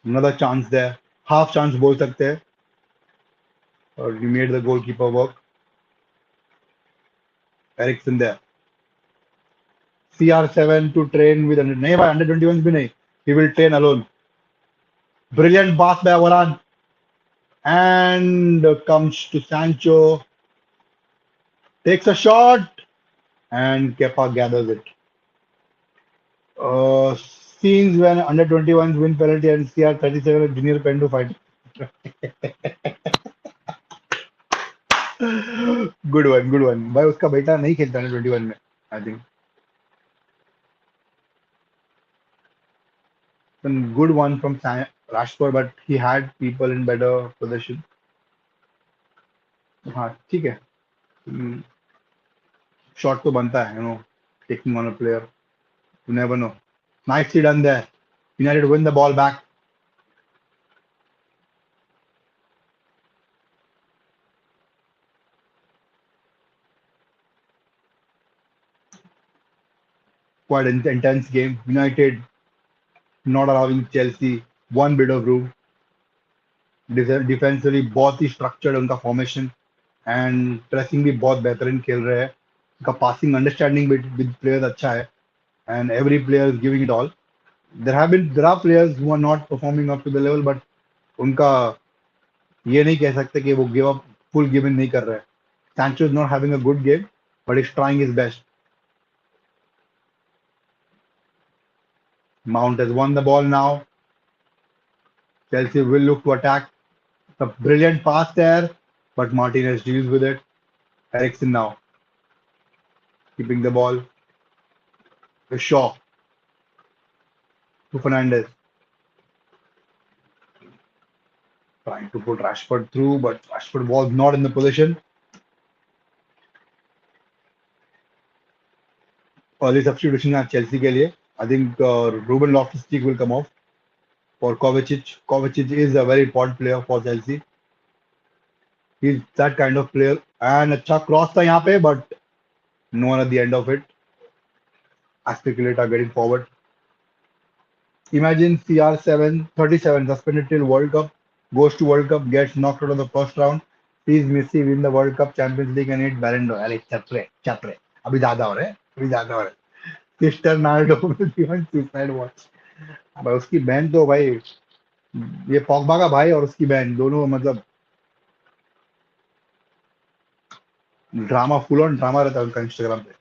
Another chance there. Half chance बोल सकते हैं. He made the goalkeeper work. Ericsson there. CR7 to train with under. नहीं भाई under 21 भी नहीं. He will train alone. Brilliant pass by Varane and comes to Sancho. Takes a shot and Kepa gathers it. Scenes when under 21s win penalty and CR37 junior pen to fight. Good one, good one. भाई उसका बेटा नहीं खेलता under 21 में. I think. Some good one from Rashford, but he had people in better position. हाँ ठीक है. Shot तो बनता है, taking on a player. You never know. Nicely done there. United win the ball back. Quite an intense game. United not allowing Chelsea one bit of room. Defensively बहुत ही structured उनका formation and pressing भी बहुत बेहतरीन खेल रहे हैं. उनका passing understanding with players अच्छा है and every player is giving it all. There are players who are not performing up to the level, but उनका ये नहीं कह सकते कि वो give up full give in नहीं कर रहे हैं. Sancho is not having a good game, but he's trying his best. Mount has won the ball now. Chelsea will look to attack. A brilliant pass there, but Martinez deals with it. Ericsson now keeping the ball. To Shaw to Fernandez. Trying to put Rashford through, but Rashford was not in the position. Early substitution at Chelsea के लिए. I think Ruben Loftus-Cheek will come off for Kovacic. Kovacic is a very important player for Chelsea. He's that kind of player. And अच्छा cross था यहाँ पे, but no one at the end of it. Aspiculator getting forward. Imagine CR7, 37, suspended till World Cup, goes to World Cup, gets knocked out of the first round, sees Messi win the World Cup, Champions League and eat Ballon d'Or. अरे चप रहे. अभी ज्यादा हो रहे हैं, अभी ज्यादा हो रहे हैं. सिस्टर नाल्डो will be on suicide watch. भाई उसकी बहन तो भाई ये पॉगबा का भाई और उसकी बहन दोनों मतलब ड्रामा फुल ऑन ड्रामा रहता है उनका इंस्टाग्राम पे.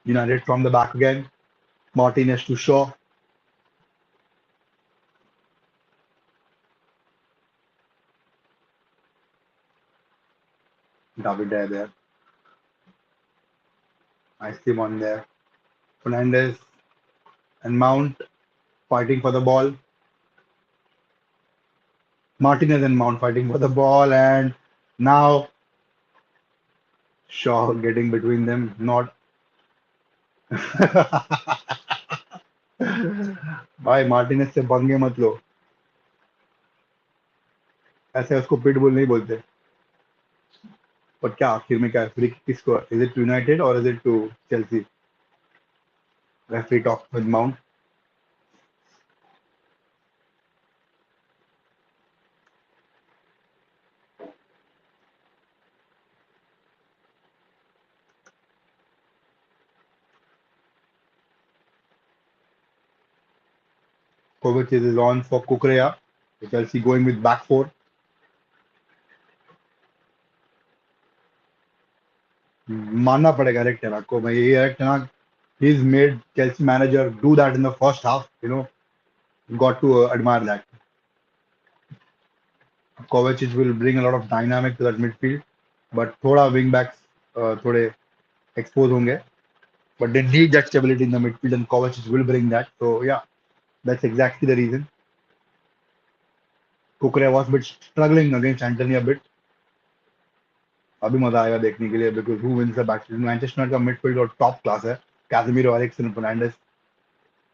United from the back again. Martinez to Shaw. David there. Nicely one there. Fernandez and Mount fighting for the ball. Martinez and Mount fighting for the ball, and now Shaw getting between them. Not भाई Martinez से पंगे मत लो. ऐसे उसको pitbull नहीं बोलते. पर क्या आखिर में क्या फ्री किसको? इज इट यूनाइटेड और is it to Chelsea? Referee talk with Mount. Kovacic is on for Kukurea. Chelsea going with back four. मानना पड़ेगा एरिक टेन हाग को भाई. ये एरिक टेन हाग, he's made Chelsea manager do that in the first half. Got to admire that. Kovacic will bring a lot of dynamic to that midfield, but थोड़ा wing backs थोड़े expose होंगे. But they need that stability in the midfield, and Kovacic will bring that. So yeah, that's exactly the reason. Kukurea was a bit struggling against Anthony a bit. अभी मजा आएगा देखने के लिए because who wins the battle? Manchester United का midfield और top class है. Casemiro, Eriksen, Fernandes.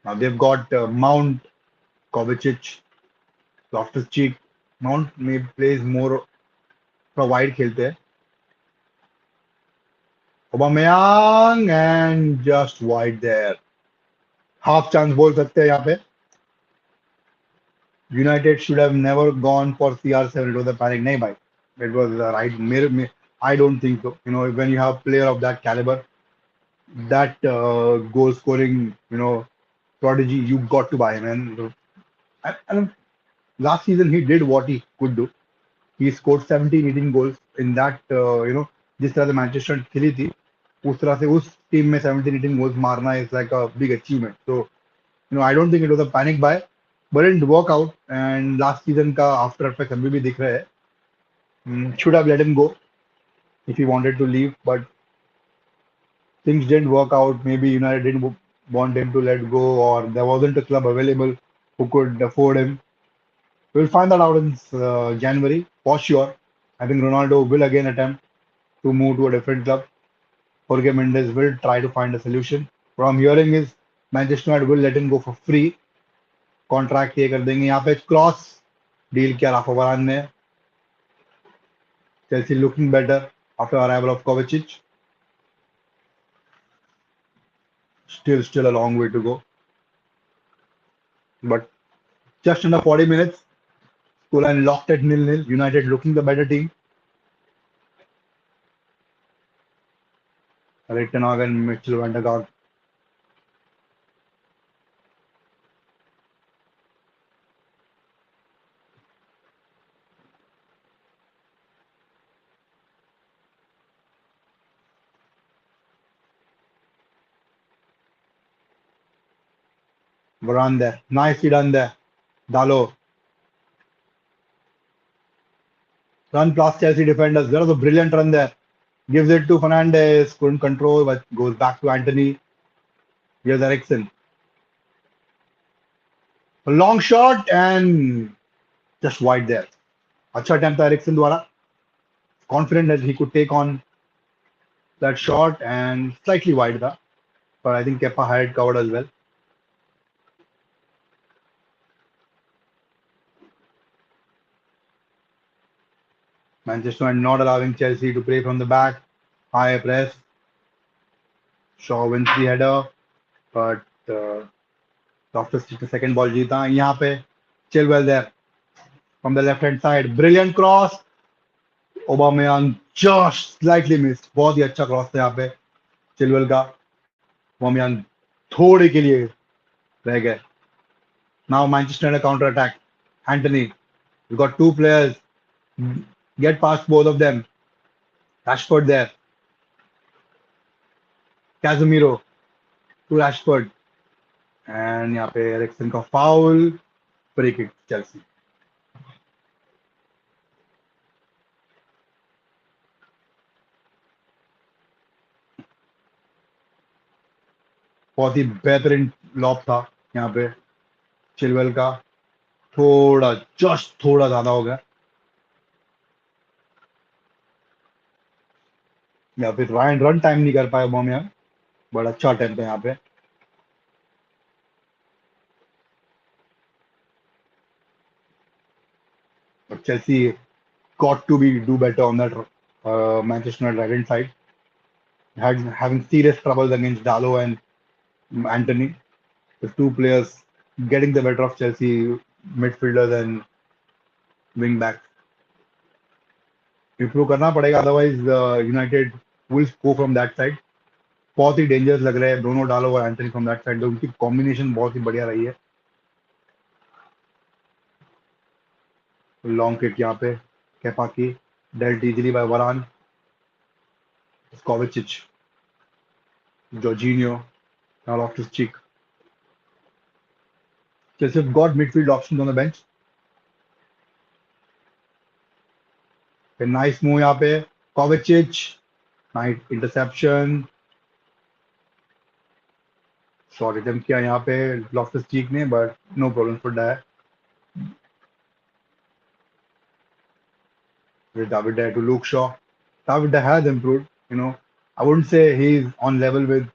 Now they've got Mount, Kovacic, Loftus-Cheek. Mount may plays more wide खेलते हैं. Aubameyang and just wide there. Half chance बोल सकते हैं यहाँ पे. United should have never gone for CR7. It was a panic. नहीं भाई. It was the right. I don't think so. When you have player of that caliber, that goal scoring, prodigy, you got to buy him. And last season he did what he could do. He scored 17, 18 goals in that. जिस तरह से Manchester खेली थी, उस तरह से उस team में 17, 18 goals मारना is like a big achievement. So I don't think it was a panic buy, but it didn't work out. And last season का after effects अभी भी दिख रहे हैं. Should have let him go if he wanted to leave, but things didn't work out. Maybe United didn't want him to let go, or there wasn't a club available who could afford him. We'll find that out in January for sure. I think Ronaldo will again attempt to move to a different club. Jorge Mendes will try to find a solution. What I'm hearing is Manchester United will let him go for free. Contract ये कर देंगे. यहाँ पे cross deal किया Rafa वरान ने. Chelsea looking better after arrival of Kovacic. Still a long way to go. But just under 40 minutes, scoreline locked at 0-0. United looking the better team. Erik ten Hag and Mitchell van der Gaard. Varane there. Nicely done there. Dalo. Run past Chelsea defenders. There was a brilliant run there. Gives it to Fernandes. Couldn't control, but goes back to Anthony. Here's Eriksen. A long shot and just wide there. अच्छा attempt था Eriksen द्वारा. Confident that he could take on that shot and slightly wide था. But I think Kepa had it covered as well. Manchester United not allowing Chelsea to play from the back. High press. Shaw wins the header, but Loftus Cheek the second ball जीता. यहाँ पे Chilwell there from the left hand side. Brilliant cross. Aubameyang just slightly missed. बहुत ही अच्छा cross था यहाँ पे Chilwell का. Aubameyang थोड़े के लिए रह गए. Now Manchester United counter attack. Anthony, we've got two players. Get past both of them. Rashford there. Casemiro to Rashford. And यहाँ पे एरिक्सन का फाउल. Free kick Chelsea. बहुत ही बेहतरीन लॉब था यहाँ पे चिलवेल का. थोड़ा ज्यादा हो गया. या फिर रन टाइम नहीं कर पाया Aubameyang. बड़ा अच्छा अटेम्प्ट है यहाँ पे. But Chelsea got to do better on that Manchester United right hand side. Having serious troubles against Dalo and Anthony. The two players getting the better of Chelsea midfielders and wing backs. Improve करना पड़ेगा, otherwise United will go from that side. बहुत ही dangerous लग रहे हैं दोनों डालो और Anthony from that side. उनकी कॉम्बिनेशन बहुत ही बढ़िया रही है. लॉन्ग किक यहाँ पे केपा की डेल्ट इजीली बाय वरान. Kovacic, Jorginho, now Loftus Cheek. Chelsea have got midfield options on the bench. A nice move यहाँ पे Kovacic, nice interception. Shot attempt किया यहाँ पे लॉफ्टस चीक ने, but no problem for that. David Dyer to Luke Shaw. David Dyer has improved. I wouldn't say he's on level with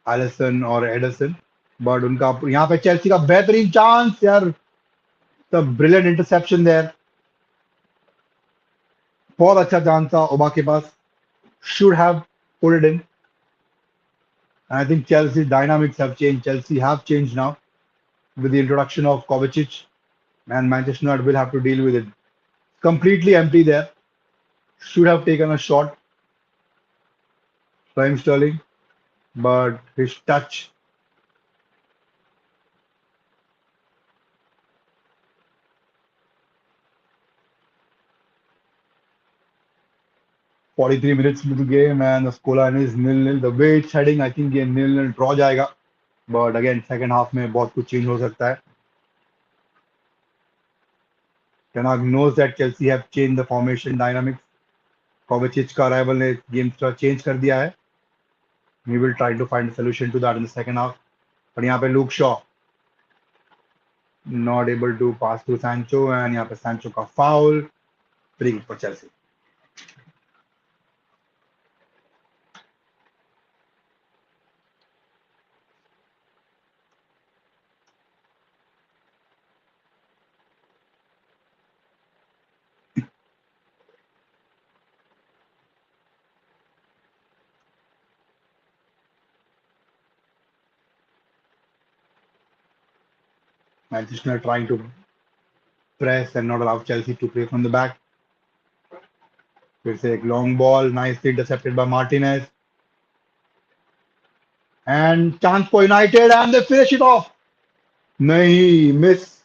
Alisson or Ederson, but उनका यहाँ पे Chelsea का बेहतरीन chance यार. The brilliant interception there. बहुत अच्छा chance था ओबा के पास. Should have put it in. And I think Chelsea's dynamics have changed. Chelsea have changed now. with the introduction of Kovacic, and Manchester United will have to deal with it. Completely empty there. Should have taken a shot, Raheem Sterling, but his touch 43 minutes into the game and the scoreline is nil-nil. The way it's heading, I think ये nil-nil draw जाएगा. But again, second half में बहुत कुछ change हो सकता है. Ten Hag knows that Chelsea have changed the formation dynamics. Kovacic का arrival ने game थोड़ा change कर दिया है. We will try to find a solution to that in the second half. पर यहाँ पे Luke Shaw not able to pass through Sancho and यहाँ पे Sancho का foul. Free kick for Chelsea. Manchester United trying to press and not allow Chelsea to play from the back. It's a long ball, nicely intercepted by Martinez. And chance for United, and they finish it off. Nahi, miss.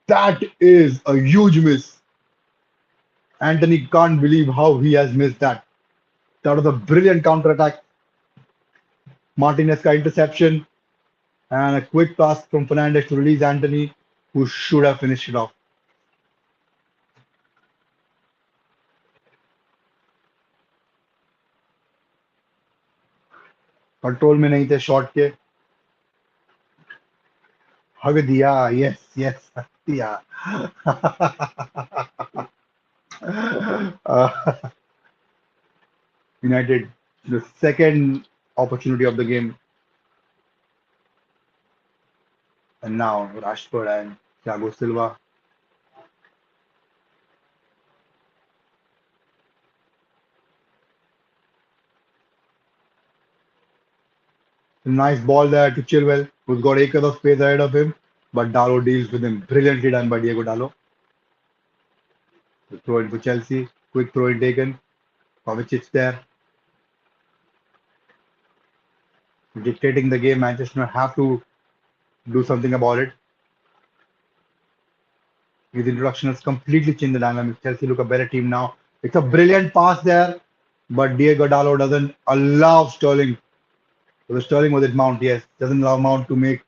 That is a huge miss. Anthony can't believe how he has missed that. That was a brilliant counter attack. Martinez ka interception and a quick pass from Fernandes to release Anthony, who should have finished it off. Control में नहीं थे shot के. हग दिया. Yes yes हग दिया. United, the second opportunity of the game. And now Rashford and Thiago Silva. Nice ball there to Chilwell, who's got acres of space ahead of him, but Dalot deals with him. Brilliantly done by Diego Dalot. The throw in for Chelsea. Quick throw in taken. Kovacic there. Dictating the game. Manchester United have to do something about it. His introduction has completely changed the dynamic. Chelsea look a better team now. It's a brilliant pass there, but Diego Dalot doesn't allow Sterling. So the Sterling was at Mount, yes. Doesn't allow Mount to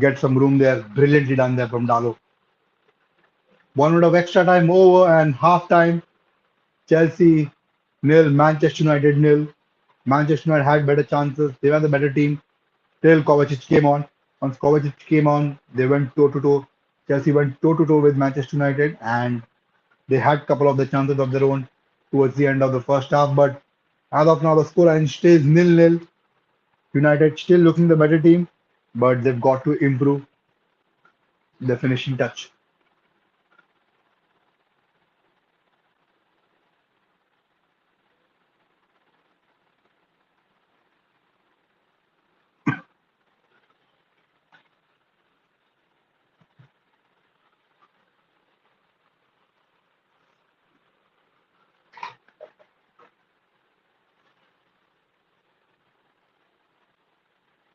get some room there. Brilliantly done there from Dalot. 1 minute of extra time over and half time. Chelsea nil, Manchester United nil. Manchester United had better chances. They were the better team till Kovacic came on. Once Kovacic came on, they went toe to toe. Chelsea went toe to toe with Manchester United, and they had a couple of the chances of their own towards the end of the first half. But as of now, the scoreline stays nil-nil. United still looking the better team, but they've got to improve the finishing touch.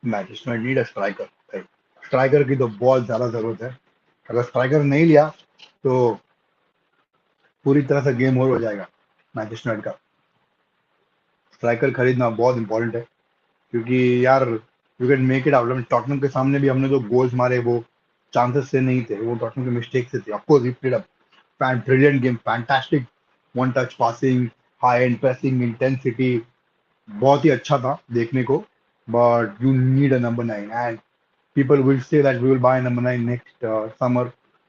Manchester United need a striker. Striker की तो बहुत ज्यादा जरूरत है. अगर striker नहीं लिया तो पूरी तरह से गेम ओवर हो जाएगा मैनचेस्टर यूनाइटेड का. स्ट्राइकर खरीदना बहुत इंपॉर्टेंट है क्योंकि यार you can make it out. Tottenham के सामने भी हमने जो गोल्स मारे वो चांसेस से नहीं थे, वो टॉटनम के मिस्टेक से थे. Of course he played a brilliant game, fantastic one touch passing, high and pressing, intensity, बहुत ही अच्छा था देखने को. But you need a number 9 and people will say that we will buy number 9 next summer,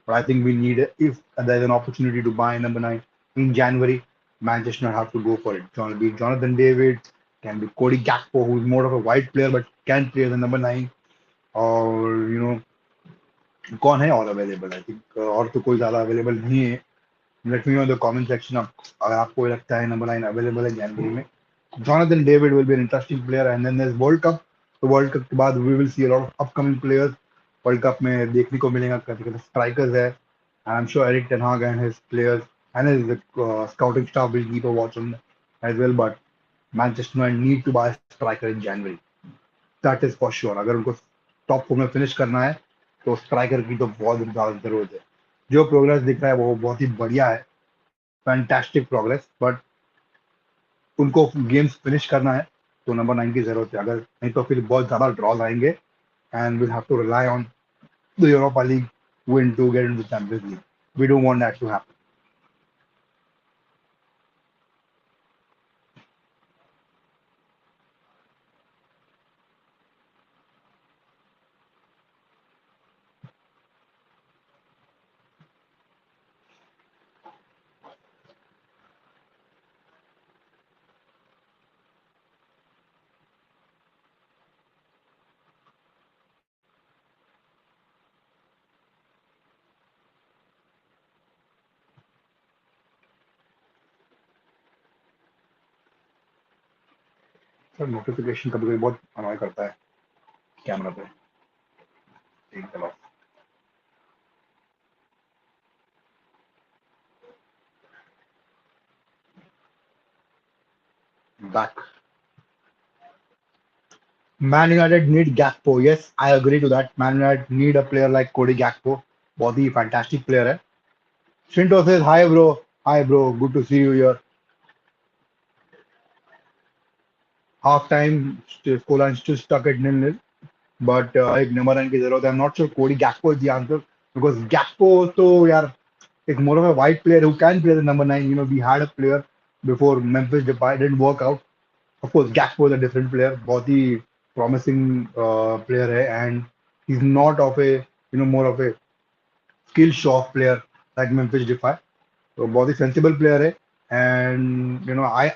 but I think we need it. If there's an opportunity to buy number 9 in January, Manchester United have to go for it. Be Jonathan David, can be Cody Gakpo, who's more of a wide player but can play as a number 9, or कौन है और available. I think और तो कोई ज्यादा available नहीं है. Let me know in the comment section अगर आपको लगता है नंबर 9 अवेलेबल है जनवरी में. Jonathan David will be an interesting player, and then there's World Cup. The World Cup के बाद we will see a lot of upcoming players world cup में देखने को मिलेगा करके स्ट्राइकर्स है and I'm sure Eric Ten Hag and his players and his scouting staff will keep a watch on as well. But Manchester United need to buy a striker in January. That is for sure. अगर उनको top four में finish करना है तो striker की तो बहुत ज़्यादा जरूरत है. जो प्रोग्रेस दिख रहा है वो बहुत ही बढ़िया है, फैंटास्टिक प्रोग्रेस. बट उनको गेम्स फिनिश करना है तो नंबर 9 की जरूरत है. अगर नहीं तो फिर बहुत ज्यादा ड्रॉज आएंगे and we'll have to rely on the Europa League win to get into the Champions League. We don't want that to happen. Sir notification कभी कभी बहुत अनॉय करता है कैमरा पे. एक चलो back. Man United need Gakpo. Yes, I agree to that. Man United need a player like Cody Gakpo. बहुत ही fantastic player है. Shinto says hi bro. Hi bro. Good to see you here. Half time scoreline still stuck at 0-0. But एक number 9 की जरूरत है. I'm not sure Cody Gakpo is the answer because Gakpo तो यार एक more of a wide player who can play the number 9. You know, we had a player before Memphis Depay didn't work out. Of course, Gakpo is a different player. बहुत ही promising player है and he's not of a more of a skill show off player like Memphis Depay. तो बहुत ही sensible player है and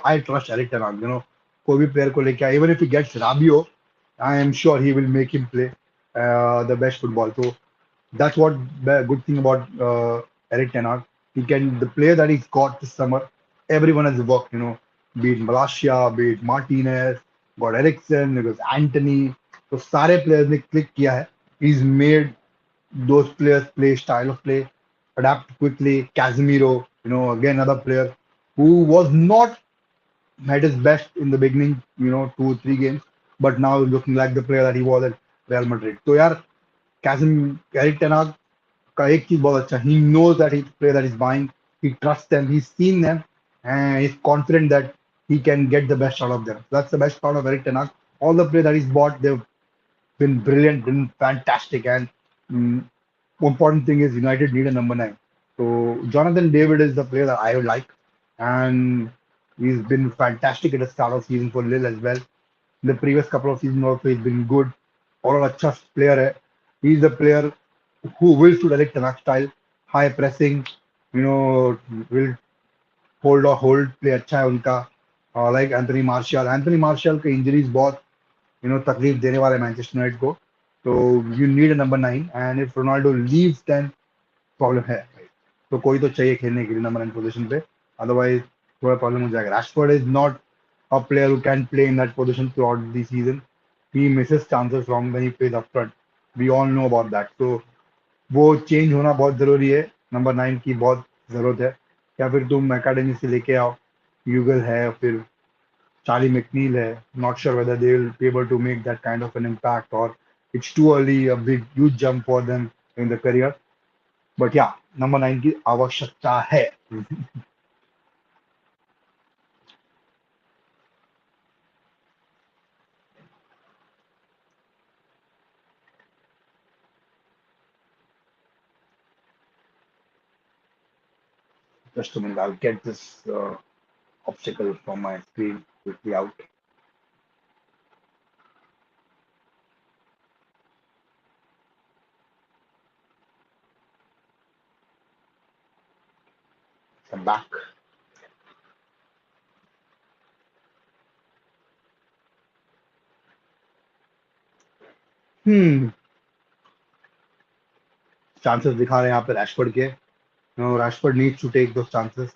I trust Eric Ten Hag. कोई भी player को लेके even if he gets Rabiot, I am sure he will make him play the best football. So that's what the good thing about Eric Ten Hag. He can the player that he's got this summer. Everyone has worked. Be it Malasia, be it Martinez, got Ericsson, there was Anthony. तो सारे players ने click किया है. He's made those players play style of play, adapt quickly. Casemiro, again another player who was not at his best in the beginning, 2 3 games, but now looking like the player that he was at Real Madrid. So यार, Eric Ten Hag का एक चीज बहुत अच्छा, he knows that he's player that he's buying, he trusts them, he's seen them, and he's confident that he can get the best out of them. That's the best part of Eric Ten Hag. All the players that he's bought, they've been brilliant, been fantastic, and mm, important thing is United need a number 9. So Jonathan David is the player that I would like, and he's been fantastic at the start of season for Lille as well. The previous couple of seasons also he's been good. और अच्छा player है. He's a player who will to direct an style, high pressing, will hold play अच्छा है उनका. Like Anthony Martial. Anthony Martial के injuries बहुत तकलीफ देने वाले मैनचेस्टर यूनाइटेड को. तो you need a number 9 and if Ronaldo leaves then problem है. तो कोई तो चाहिए खेलने के लिए नंबर 9 पोजीशन पे, अदरवाइज थोड़ा प्रॉब्लम हो जाएगा. Rashford is not a player who can play in that position throughout the season. He misses chances wrong when he plays up front. We all know about that. So वो change होना बहुत जरूरी है. Number 9 की बहुत जरूरत है. या फिर तुम एकेडमी से लेके आओ, यूगल है, फिर चार्ली मैकनील है. Not sure whether they will be able to make that kind of an impact or it's too early, a big huge jump for them in the career. But yeah, number 9 की आवश्यकता है. Just a minute, I'll get this obstacle from my screen quickly out. I'm back. Hmm. Chances दिखा रहे हैं यहाँ पे Rashford के. Rashford needs to take those chances.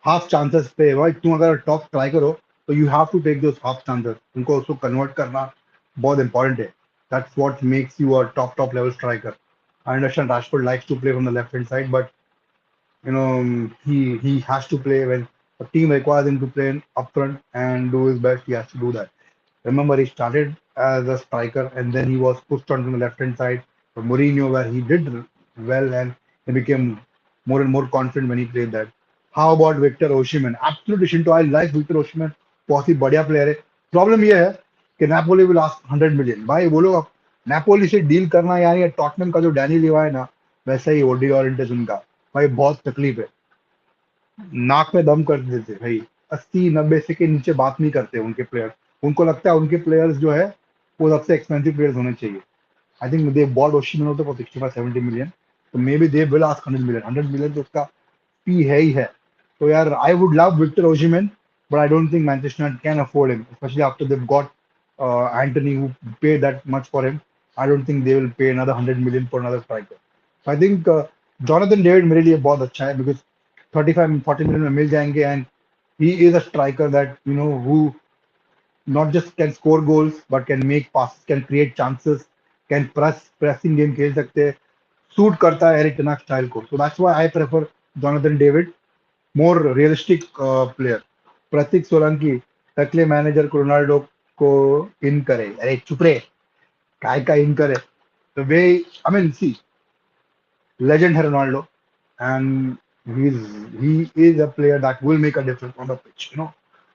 Half chances पे भाई तुम अगर टॉप ट्राई करो तो you have to take those half chances. तुमको उसको कन्वर्ट करना बहुत इंपॉर्टेंट है. That's what makes you a top level striker. I understand Rashford likes to play from the left hand side, but he has to play when a team requires him to play up front and do his best. He has to do that. Remember, he started as a striker and then he was pushed onto the left hand side for Mourinho, where he did well and he became more and more confident when he played that. How about Victor Osimhen? Absolutely, Shinto. I like Victor Osimhen. बहुत ही बढ़िया player है. Problem ये है कि Napoli will ask 100 million. भाई वो लोग नेपोली से डील करना, यानी टॉटनहम का जो डैनी लिवा है ना, वैसा ही ओडी और उनका. भाई बहुत तकलीफ है. नाक में दम कर देते भाई. 80-90 से के नीचे बात नहीं करते उनके प्लेयर. उनको लगता है उनके प्लेयर्स जो है वो सबसे एक्सपेंसिव प्लेयर्स होने चाहिए. आई थिंक दे बॉट ओशिमन होते फॉर 65-70 मिलियन. तो maybe they will ask 100 million. 100 million तो उसका फी है ही है. तो यार I would love Victor Osimhen, but I don't think Manchester United can afford him, especially after they've got Anthony who paid that much for him. I don't think they will pay another 100 million for another striker. So I think Jonathan David मेरे लिए बहुत अच्छा है because 35-40 million में मिल जाएंगे and he is a striker that who not just can score goals but can make passes, can create chances, can pressing game खेल सकते हैं. सूट करता है एरिक टेन स्टाइल को. So that's why I prefer Jonathan David, more realistic player. Prateek Solanki Takle manager को Ronaldo को इन करे. अरे चुप रे, काय का इन करे. The way, I mean, see, legend है Ronaldo and he's he is a player that will make a difference on the pitch.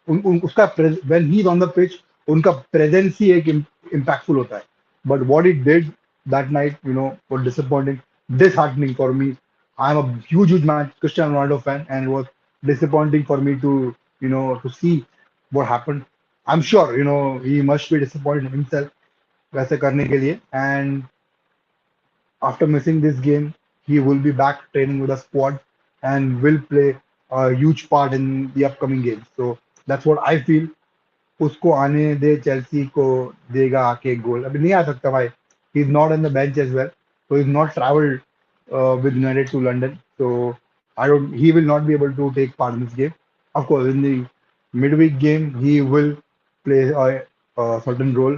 उसका when he's on the pitch, उनका presence ही एक impactful होता है. But what he did that night, was disappointing, disheartening for me. I'm a huge man, Cristiano Ronaldo fan, and it was disappointing for me to to see what happened. I'm sure he must be disappointed himself वैसे करने के लिए. And after missing this game, he will be back training with the squad and will play a huge part in the upcoming games. So that's what I feel. उसको आने दे, Chelsea को देगा आके एक गोल. अभी नहीं आ सकता भाई. He is not on the bench as well, so he's not traveled with United to London. So I don't. He will not be able to take part in this game. Of course, in the midweek game, he will play a certain role.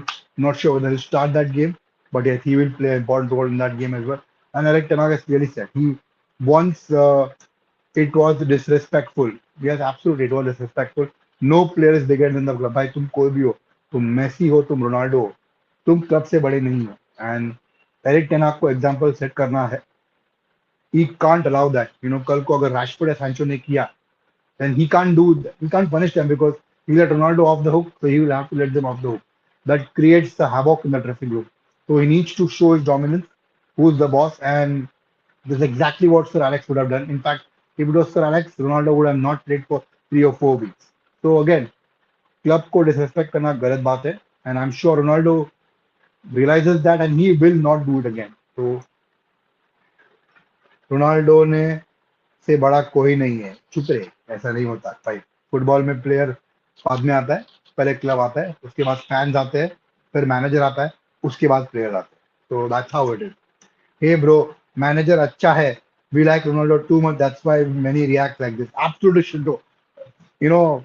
Not sure whether he'll start that game, but yes, he will play an important role in that game as well. And Eric Ten Hag has clearly said he wants it was disrespectful. Yes, absolutely, it was disrespectful. No player is bigger than the club. भाई तुम कोई भी हो, तुम Messi हो, तुम Ronaldo हो, तुम क्लब से बड़े नहीं हो. एंड एरिक टेन हाग को एग्जांपल सेट करना है. He can't allow that. कल को अगर रैशफोर्ड या सैंचो ने किया, then he can't punish them because he let Ronaldo off the hook, so he will have to let them off the hook. That creates the havoc in the dressing room. So he needs to show his dominance, who's the boss, and this is exactly what Sir Alex would have done. In fact, if it was Sir Alex, Ronaldo would have not played for 3 or 4 weeks. So again, club को disrespect करना गलत बात है. And I am sure Ronaldo realises that and he will not do it again. तो Ronaldo ने से बड़ा कोई नहीं है. चुप रहे, ऐसा नहीं होता भाई. फुटबॉल में प्लेयर बाद में आता है, पहले क्लब आता है, उसके बाद फैंस आते हैं, फिर मैनेजर आता है, उसके बाद प्लेयर आते हैं. तो that's how it is. Hey bro, manager अच्छा है, we like Ronaldo too much, that's why many react like this. Absolutely should do. You know,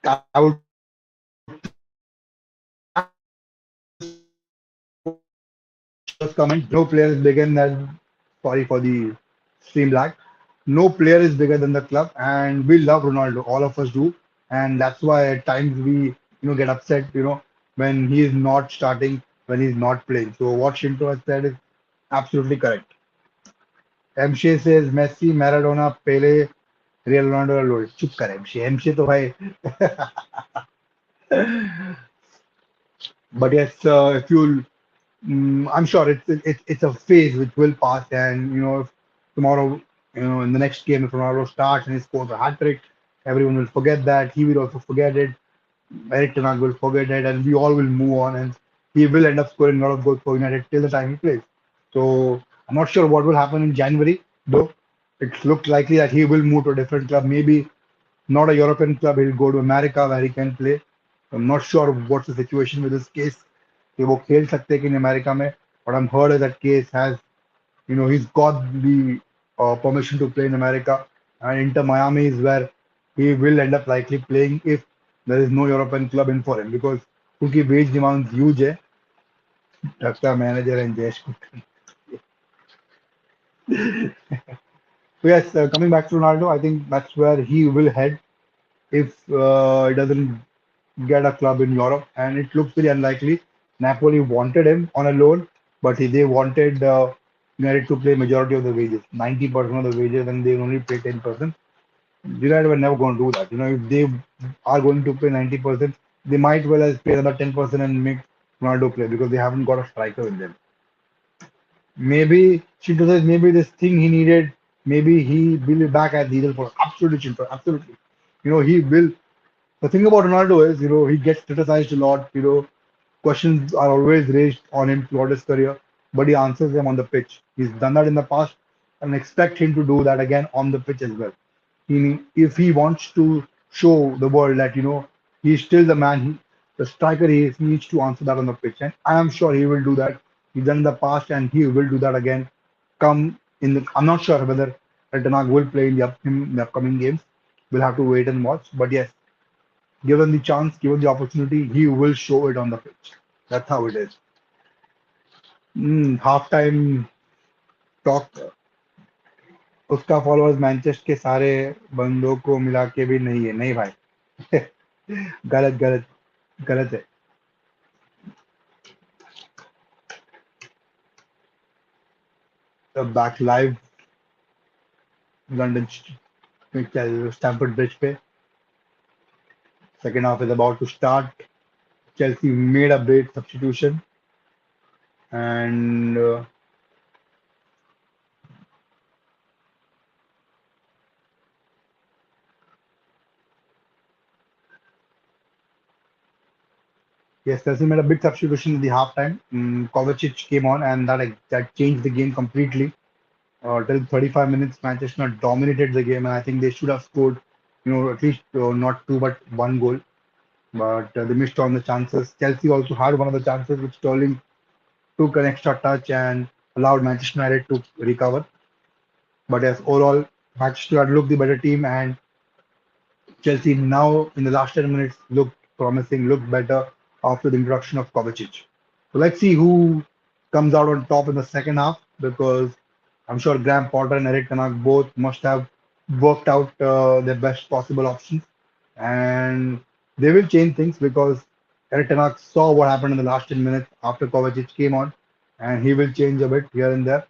I would first comment, no player is bigger than, sorry for the stream lag. No player is bigger than the club, and we love Ronaldo. All of us do, and that's why at times we, get upset, when he is not starting, when he's not playing. So what Shinto has said is absolutely correct. MJ says Messi, Maradona, Pele, Real Ronaldo, Lord. चुप कर MJ. MJ तो भाई. But yes, if you I'm sure it's a phase which will pass, and if tomorrow, in the next game, if Ronaldo starts and he scores a hat trick, everyone will forget that. He will also forget it. Eric Ten Hag will forget it, and we all will move on, and he will end up scoring a lot of goals for United till the time he plays. So I'm not sure what will happen in January, though. It looks likely that he will move to a different club, maybe not a European club. He'll go to America where he can play. I'm not sure what's the situation with his case. कि वो खेल सकते हैं कि नहीं America में. But I'm heard that case has, he's got the permission to play in America, and Inter Miami is where he will end up likely playing if there is no European club in for him, because क्योंकि veg demand huge है, लगता है manager and Jayesh को. So yes, coming back to Ronaldo, I think that's where he will head if he doesn't get a club in Europe, and it looks very unlikely. Napoli wanted him on a loan, but they wanted United to play majority of the wages, 90% of the wages, and they only pay 10%. United were never going to do that. If they are going to pay 90%, they might well as pay another 10% and make Ronaldo play because they haven't got a striker with them. Maybe Shinto says maybe this thing he needed, maybe he will be back at Diesel for absolutely Shinto, absolutely. He will. The thing about Ronaldo is, he gets criticized a lot. Questions are always raised on him throughout his career, but he answers them on the pitch. He's done that in the past, and expect him to do that again on the pitch as well. If he wants to show the world that he's still the man, the striker he is, he needs to answer that on the pitch, and I am sure he will do that. He's done in the past, and he will do that again. I'm not sure whether Tanag will play in the upcoming games. We'll have to wait and watch. But yes, given the chance, given the opportunity, he will show it on the pitch. That's how it is. Halftime talk. उसका followers Manchester के सारे बंदों को मिला के भी नहीं है, नहीं भाई. गलत गलत गलत है. Back live London Stamford bridge पे. Second half is about to start. Chelsea made a great substitution, and yes, Chelsea made a big substitution in the halftime. Kovacic came on, and that changed the game completely. Till 35 minutes, Manchester United dominated the game, and I think they should have scored, at least not two but one goal. But they missed on the chances. Chelsea also had one of the chances, which Sterling took an extra touch and allowed Manchester United to recover. But yes, overall, Manchester United looked the better team, and Chelsea now in the last 10 minutes looked promising, looked better after the introduction of Kovacic. So let's see who comes out on top in the second half, because I'm sure Graham Potter and Eric Tanak both must have worked out their best possible options, and they will change things because Eric Tanak saw what happened in the last 10 minutes after Kovacic came on, and he will change a bit here and there.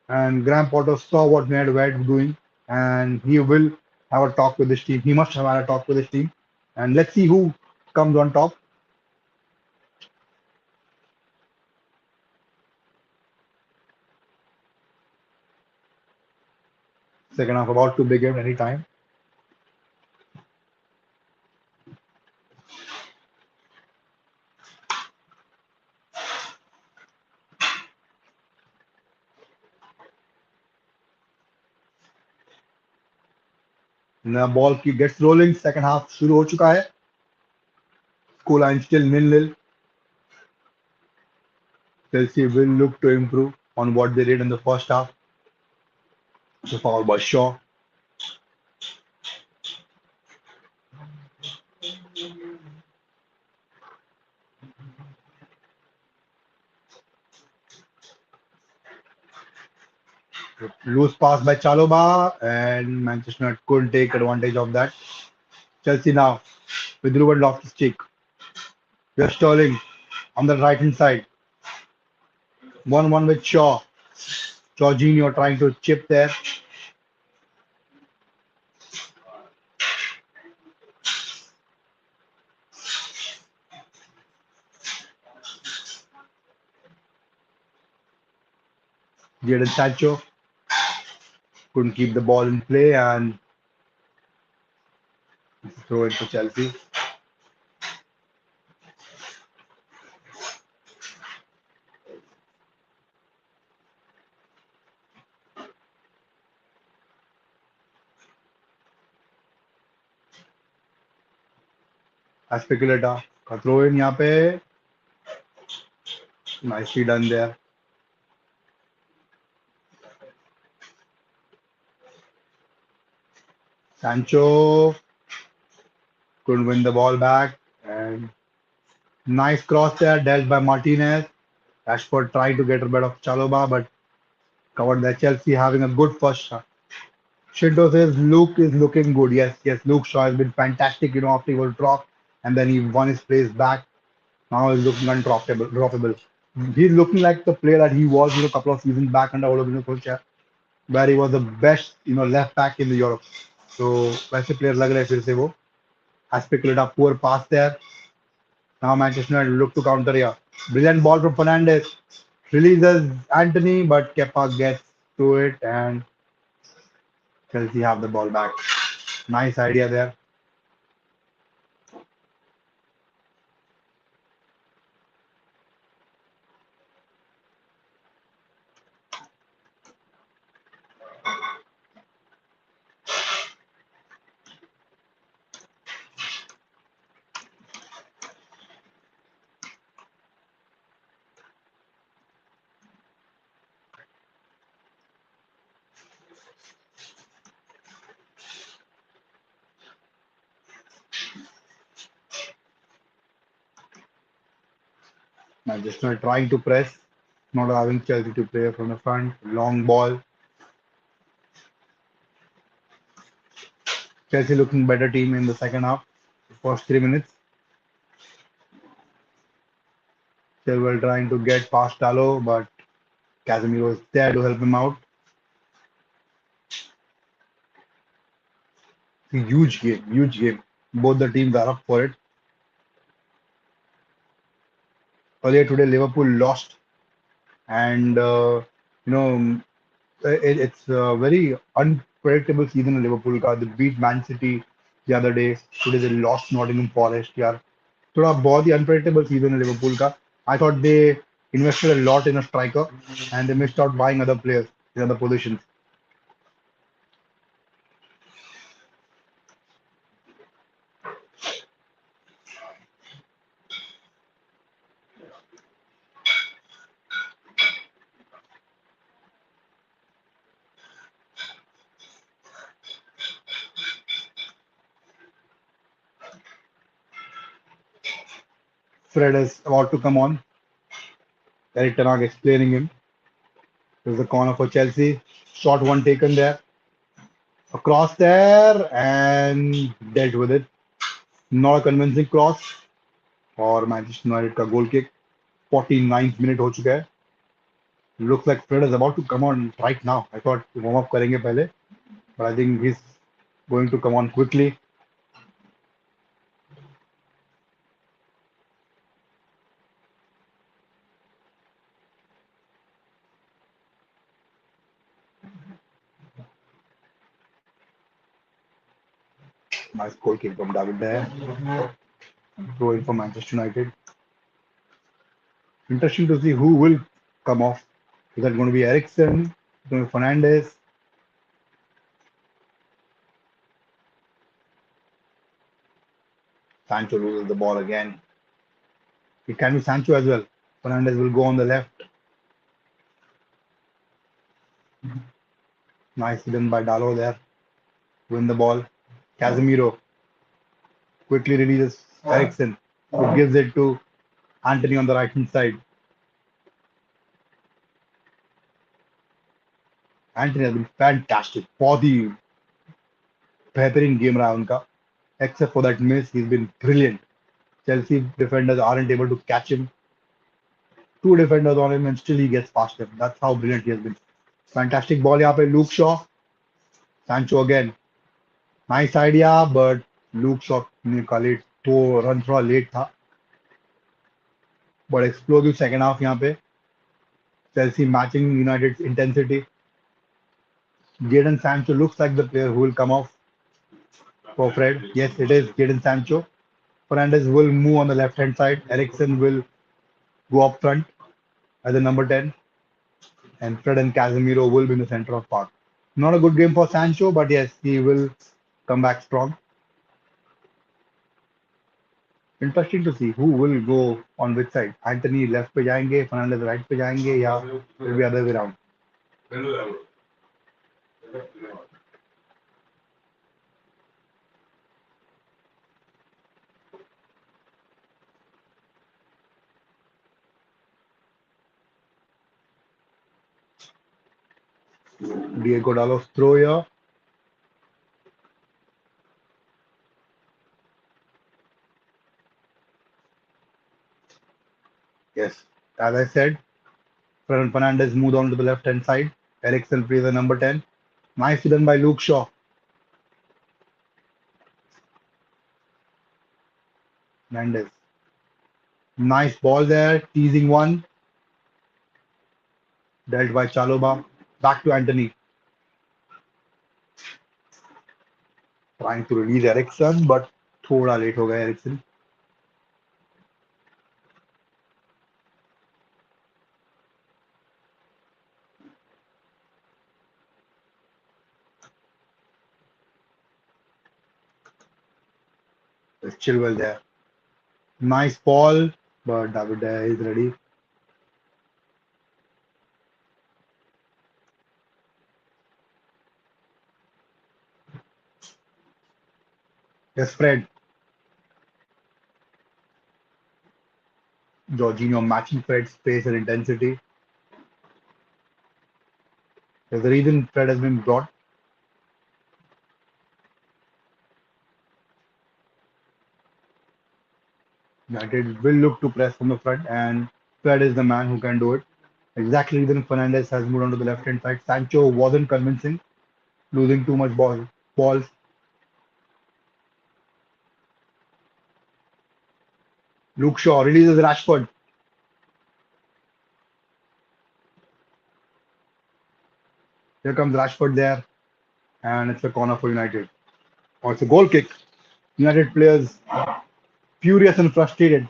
And Graham Potter saw what Ned White doing, and he will have a talk with his team. He must have had a talk with his team, and let's see who comes on top. Second half about to begin anytime. Ball gets rolling. Second half शुरू हो चुका है. Score line still nil-nil. Chelsea will look to improve on what they did in the first half. So foul by Shaw. Loose pass by Chalobah, and Manchester United couldn't take advantage of that. Chelsea now with Ruben Loftus-Cheek. Here's Sterling on the right hand side. 1-1 with Shaw. Jorginho trying to chip there. Jadon Sancho couldn't keep the ball in play and throw it to Chelsea. Aspilicueta का throw in यहाँ पे. Nicely done there. Sancho couldn't win the ball back, and Nice cross there, dealt by Martinez. Rashford tried to get a bit of Chaloba, but covered there. Chelsea having a good first shot. Shinto says Luke is looking good. Yes, yes, Luke Shaw has been fantastic, after he was dropped and then he won his place back. Now he's looking droppable. He's looking like the player that he was, a couple of seasons back under Ole Gunnar Solskjaer, where he was the best, left back in the Europe. So वैसे player लग रहे हैं फिर से वो. Has speculated a poor pass there. Now Manchester United look to counter here. Brilliant ball from Fernandes. Releases Anthony, but Kepa gets to it and Chelsea have the ball back. Nice idea there. Manchester trying to press, not allowing Chelsea to play from the front. Long ball. Chelsea looking better team in the second half. First 3 minutes. They were trying to get past Dalo, but Casemiro is there to help him out. It's a huge game, huge game. Both the teams are up for it. Earlier today, Liverpool lost, and you know it's a very unpredictable season in Liverpool. They beat Man City the other day. Today they lost Nottingham Forest. यार थोड़ा बहुत ही unpredictable season है Liverpool का. I thought they invested a lot in a striker, and they missed out buying other players in other positions. Fred is about to come on. Eric Ten Hag explaining him. There's a corner for Chelsea. Shot one taken there. Across there and dealt with it. Not a convincing cross और Manchester United का goal kick 49th minute हो चुका है. Looks like Fred is about to come on right now. I thought warm up करेंगे पहले, but I think he's going to come on quickly. Nice goal kick from David there. Throw in for Manchester United. Interesting to see who will come off. Is that going to be Ericsson? Going to be Fernandes? Sancho loses the ball again. It can be Sancho as well. Fernandes will go on the left. Nice hidden by Dalo there. Win the ball. Casemiro quickly releases Ericsson, who gives it to Anthony on the right hand side. Anthony has been fantastic. बहुत ही बेहतरीन game रहा है उनका. Except for that miss, he's been brilliant. Chelsea defenders aren't able to catch him. Two defenders on him and still he gets past them. That's how brilliant he has been. Fantastic ball यहाँ पे Luke Shaw. Sancho again. Nice idea, but Luke Shaw ने का late तो run थोड़ा late था. But explosive second half यहाँ पे. Chelsea matching United's intensity. Jadon Sancho looks like the player who will come off for Fred. Yes, it is Jadon Sancho. Fernandes will move on the left hand side. Ericsson will go up front as a number 10. And Fred and Casemiro will be in the center of park. Not a good game for Sancho, but yes, he will come back strong. Interesting to see who will go on which side. Anthony left पे जाएंगे, Fernandes right पे जाएंगे या will be other way around. Diego Dallo's throw here. Yes, as I said, Fernandez moved on to the left hand side. Ericsson plays the number 10. Nicely done by Luke Shaw. Mendes. Nice ball there. Teasing one. Dealt by Chaloba. Back to Anthony. Trying to release Ericsson, but थोड़ा late हो गया Ericsson. There's Chilwell there. Nice ball, but David is ready. Yes, Fred. Jorginho matching Fred's pace and intensity. There's a reason Fred has been brought. United will look to press from the front, and Fred is the man who can do it. Exactly the reason Fernandez has moved on to the left hand side. Sancho wasn't convincing, losing too much balls. Luke Shaw releases Rashford. Here comes Rashford there, and it's a corner for United. Or it's a goal kick. United players furious and frustrated.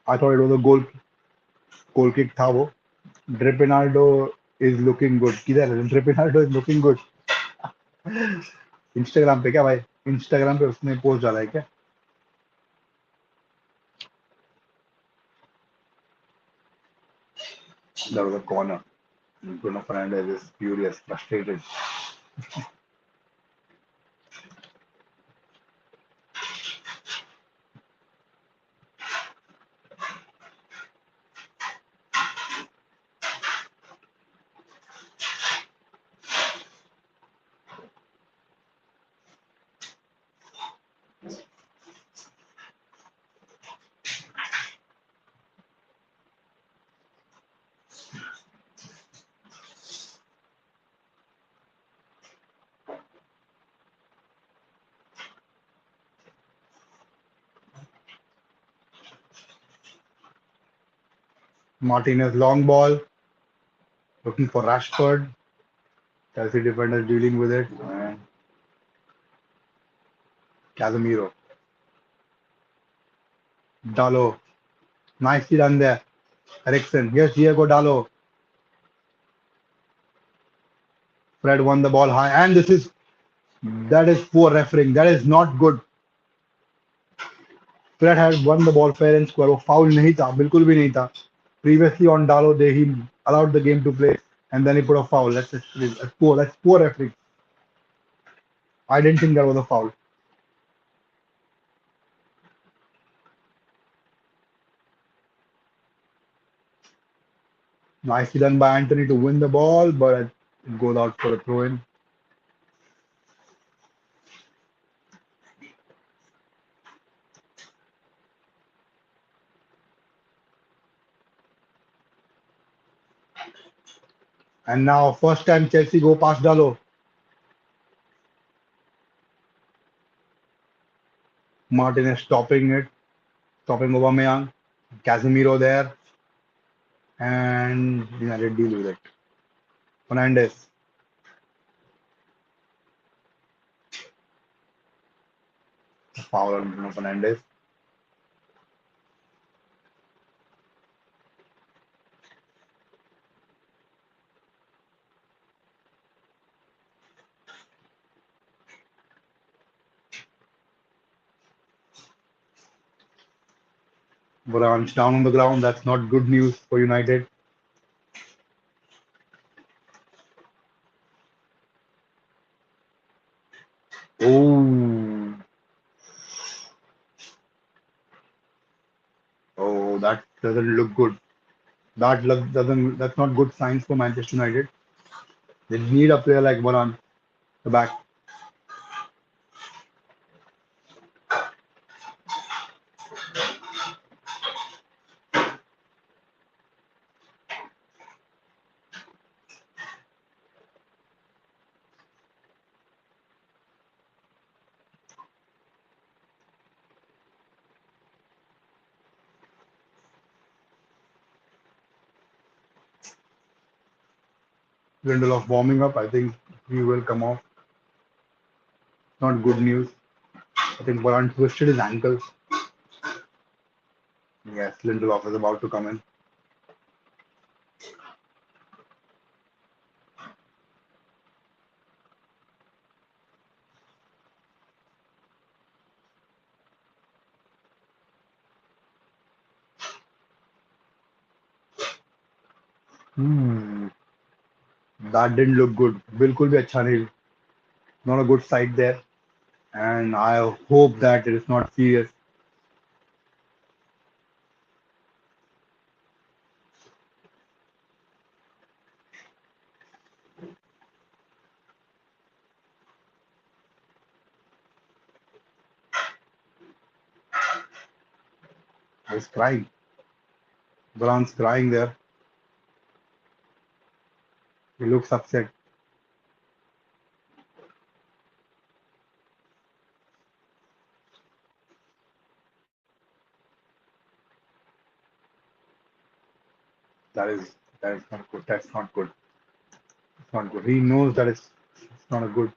I thought it was a goal kick था वो. Ronaldo is looking good. किधर है? Ronaldo is looking good. Instagram पे क्या भाई? Instagram पे उसने post डाला है क्या? That was a corner. Bruno Fernandes is furious, frustrated. Martinez long ball, looking for Rashford. Chelsea defenders dealing with it. And Casemiro. Dallo. Nicely done there. Ericsson. Yes, Diego Dallo. Fred won the ball high. And that is poor refereeing. That is not good. Fred had won the ball fair and square. वो foul नहीं था, बिल्कुल भी नहीं था. Previously on Dallo, he allowed the game to play and then he put a foul. That's poor refereeing. I didn't think that was a foul. Nicely done by Anthony to win the ball, but it goes out for a throw in. And now, first time Chelsea go past Dallo. Martin is stopping it, stopping Aubameyang. Casemiro there, and United deal with it. Fernandez. Foul on Bruno Fernandez. Varane down on the ground. That's not good news for United. Oh, oh, that doesn't look good. That doesn't. That's not good signs for Manchester United. They need a player like Varane the back. Lindelof warming up. I think he will come off. Not good news. I think Varane twisted his ankle. Yes, Lindelof is about to come in. Hmm, that didn't look good. बिल्कुल भी अच्छा नहीं. Not a good sight there. And I hope that it is not serious. He's crying. Varane's crying there. He looks upset. That is that is not good. That's not good. It's not good. He knows that it's not a good.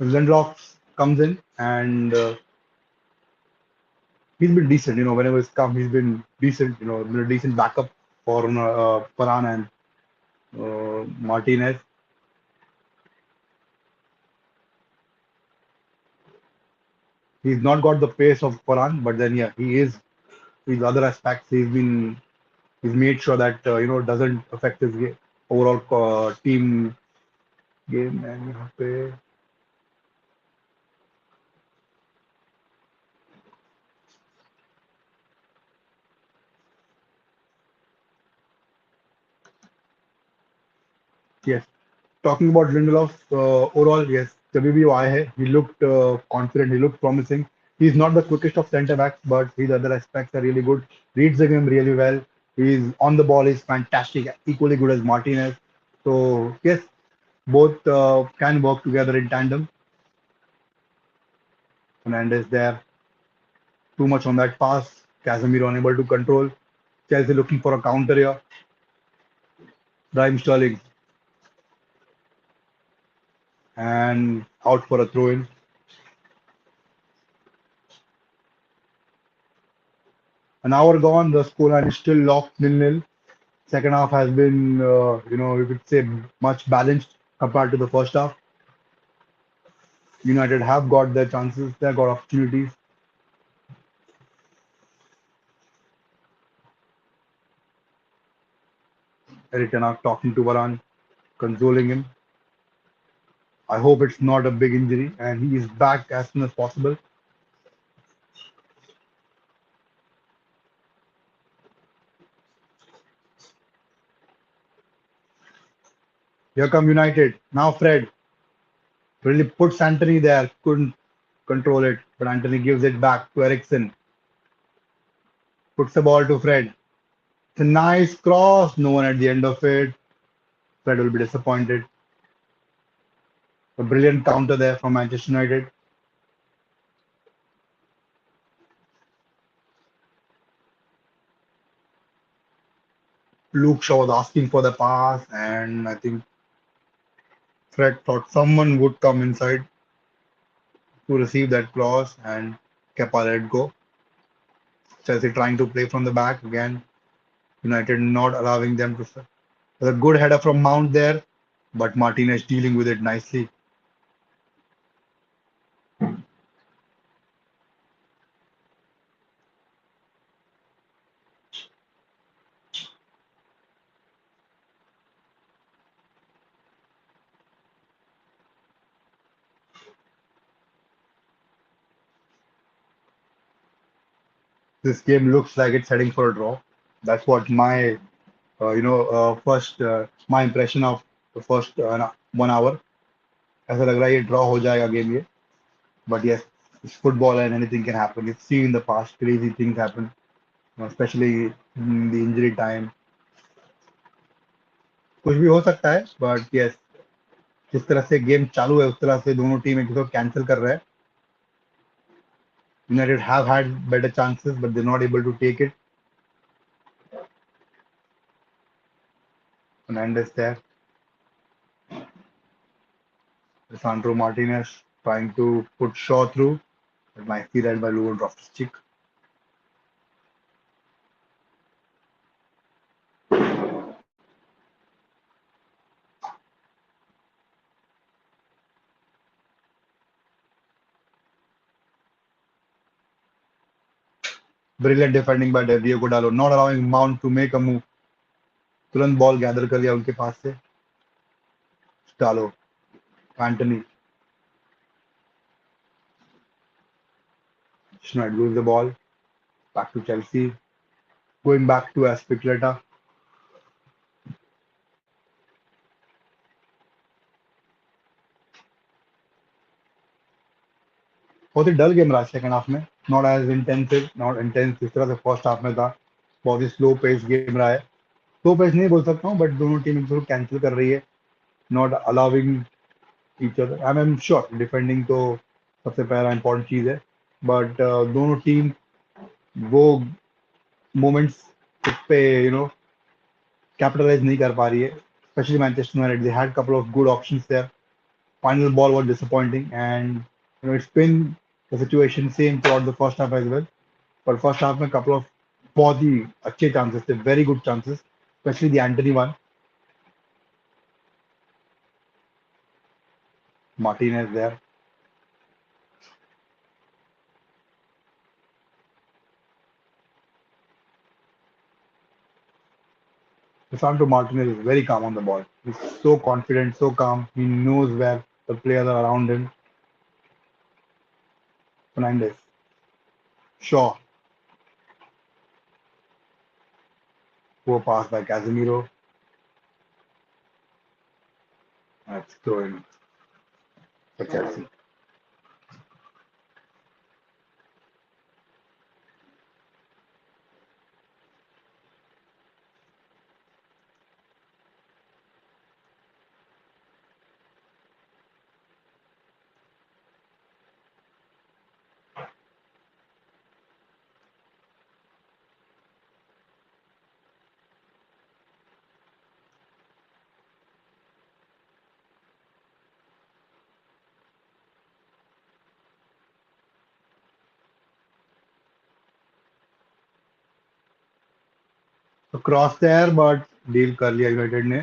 Lindelof comes in and he's been decent. Whenever he's come, he's been decent. Been a decent backup for Paran and Martinez. He's not got the pace of Paran, but then yeah, he is. His other aspects, he's made sure that doesn't affect his overall team game. And yes, talking about Lindelof, overall, yes, जब भी वो आए हैं, he looked confident, he looked promising. He's not the quickest of centre backs, but his other aspects are really good. Reads the game really well. He's on the ball, he's fantastic, equally good as Martinez. So yes, both can work together in tandem. Fernandez there, too much on that pass. Casemiro unable to control. Chelsea looking for a counter here. Raheem Sterling and out for a throw in. An hour gone, the scoreline is still locked nil-nil. Second half has been, you could say much balanced compared to the first half. United have got their chances, they have got opportunities. Eric Ten Hag talking to Varane, consoling him. I hope it's not a big injury and he is back as soon as possible. Here come United. Now Fred really puts Anthony there, couldn't control it, but Anthony gives it back to Ericsson, puts the ball to Fred. It's a nice cross, no one at the end of it. Fred will be disappointed. A brilliant counter there from Manchester United. Luke Shaw was asking for the pass, and I think Fred thought someone would come inside to receive that cross, and Kepa let go. Chelsea trying to play from the back again. United not allowing them to. There's a good header from Mount there, but Martinez dealing with it nicely. This game looks like it's heading for a draw. That's what my first my impression of the first 1 hour. ऐसा लग रहा है ये draw हो जाएगा game ये. But yes, it's football and anything can happen. We've seen in the past crazy things happen, especially in the injury time. कुछ भी हो सकता है, but yes, जिस तरह से गेम चालू है उस तरह से दोनों टीम एक दूसरे को कैंसिल कर रहे हैं. United have had better chances, but they're not able to take it. Fernandez there, Sandro Martinez trying to put Shaw through, but nicely read by Lugo Loftus-Cheek. Brilliant defending by Diego Dallo, not allowing Mount to make a move. तुरंत ball gather कर लिया उनके पास से. डालो, Anthony, should not lose the ball. Back to Chelsea, going back to Aspilicueta. बहुत ही dull game रहा second half में. Not as intensive, not intense जिस तरह से फर्स्ट हाफ में था. बहुत ही स्लो पेस गेम रहा है. स्लो पेस नहीं बोल सकता हूँ, बट दोनों टीम एक दूसरे को कैंसिल कर रही है. Not allowing each other. I am sure defending तो सबसे पहला इंपॉर्टेंट चीज है, बट दोनों टीम वो मोमेंट्स पे कैपिटलाइज नहीं कर पा रही है. Specially Manchester United, they had couple of good options there. Final ball was disappointing, and it's been the situation same throughout the first half as well. But first half में couple of बहुत ही अच्छे chances थे, very good chances, especially the Anthony one. Martinez there. Lisandro Martinez is very calm on the ball. He's so confident, so calm. He knows where the players are around him. Fernandez. Shaw. Poor pass by Casemiro. That's going for Chelsea. So cross there, but deal कर लिया United ने.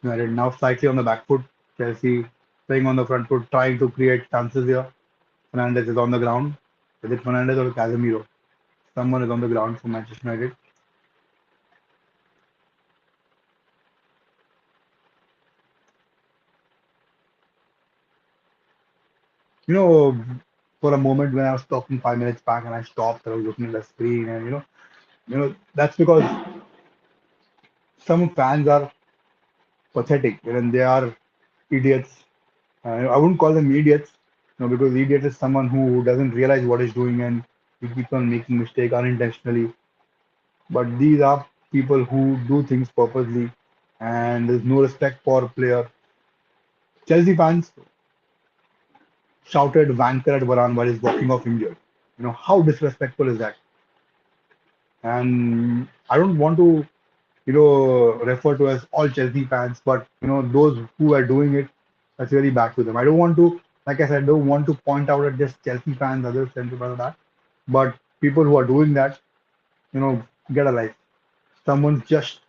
United now slightly on the back foot. Chelsea playing on the front foot, trying to create chances here. Fernandez is on the ground. Is it Fernandez or Casemiro? Someone is on the ground for Manchester United. You know, for a moment when I was talking 5 minutes back and I stopped, I was looking at the screen, and that's because some fans are pathetic and they are idiots. I wouldn't call them idiots, because idiot is someone who doesn't realize what he's doing and he keeps on making mistake unintentionally. But these are people who do things purposely, and there's no respect for player. Chelsea fans shouted wanker at Varane while he's walking off injured. How disrespectful is that? And I don't want to, refer to as all Chelsea fans, but those who are doing it, that's really bad to them. I don't want to, like I said, don't want to point out at just Chelsea fans, other Chelsea fans, that, but people who are doing that, you know, Get a life. Someone's just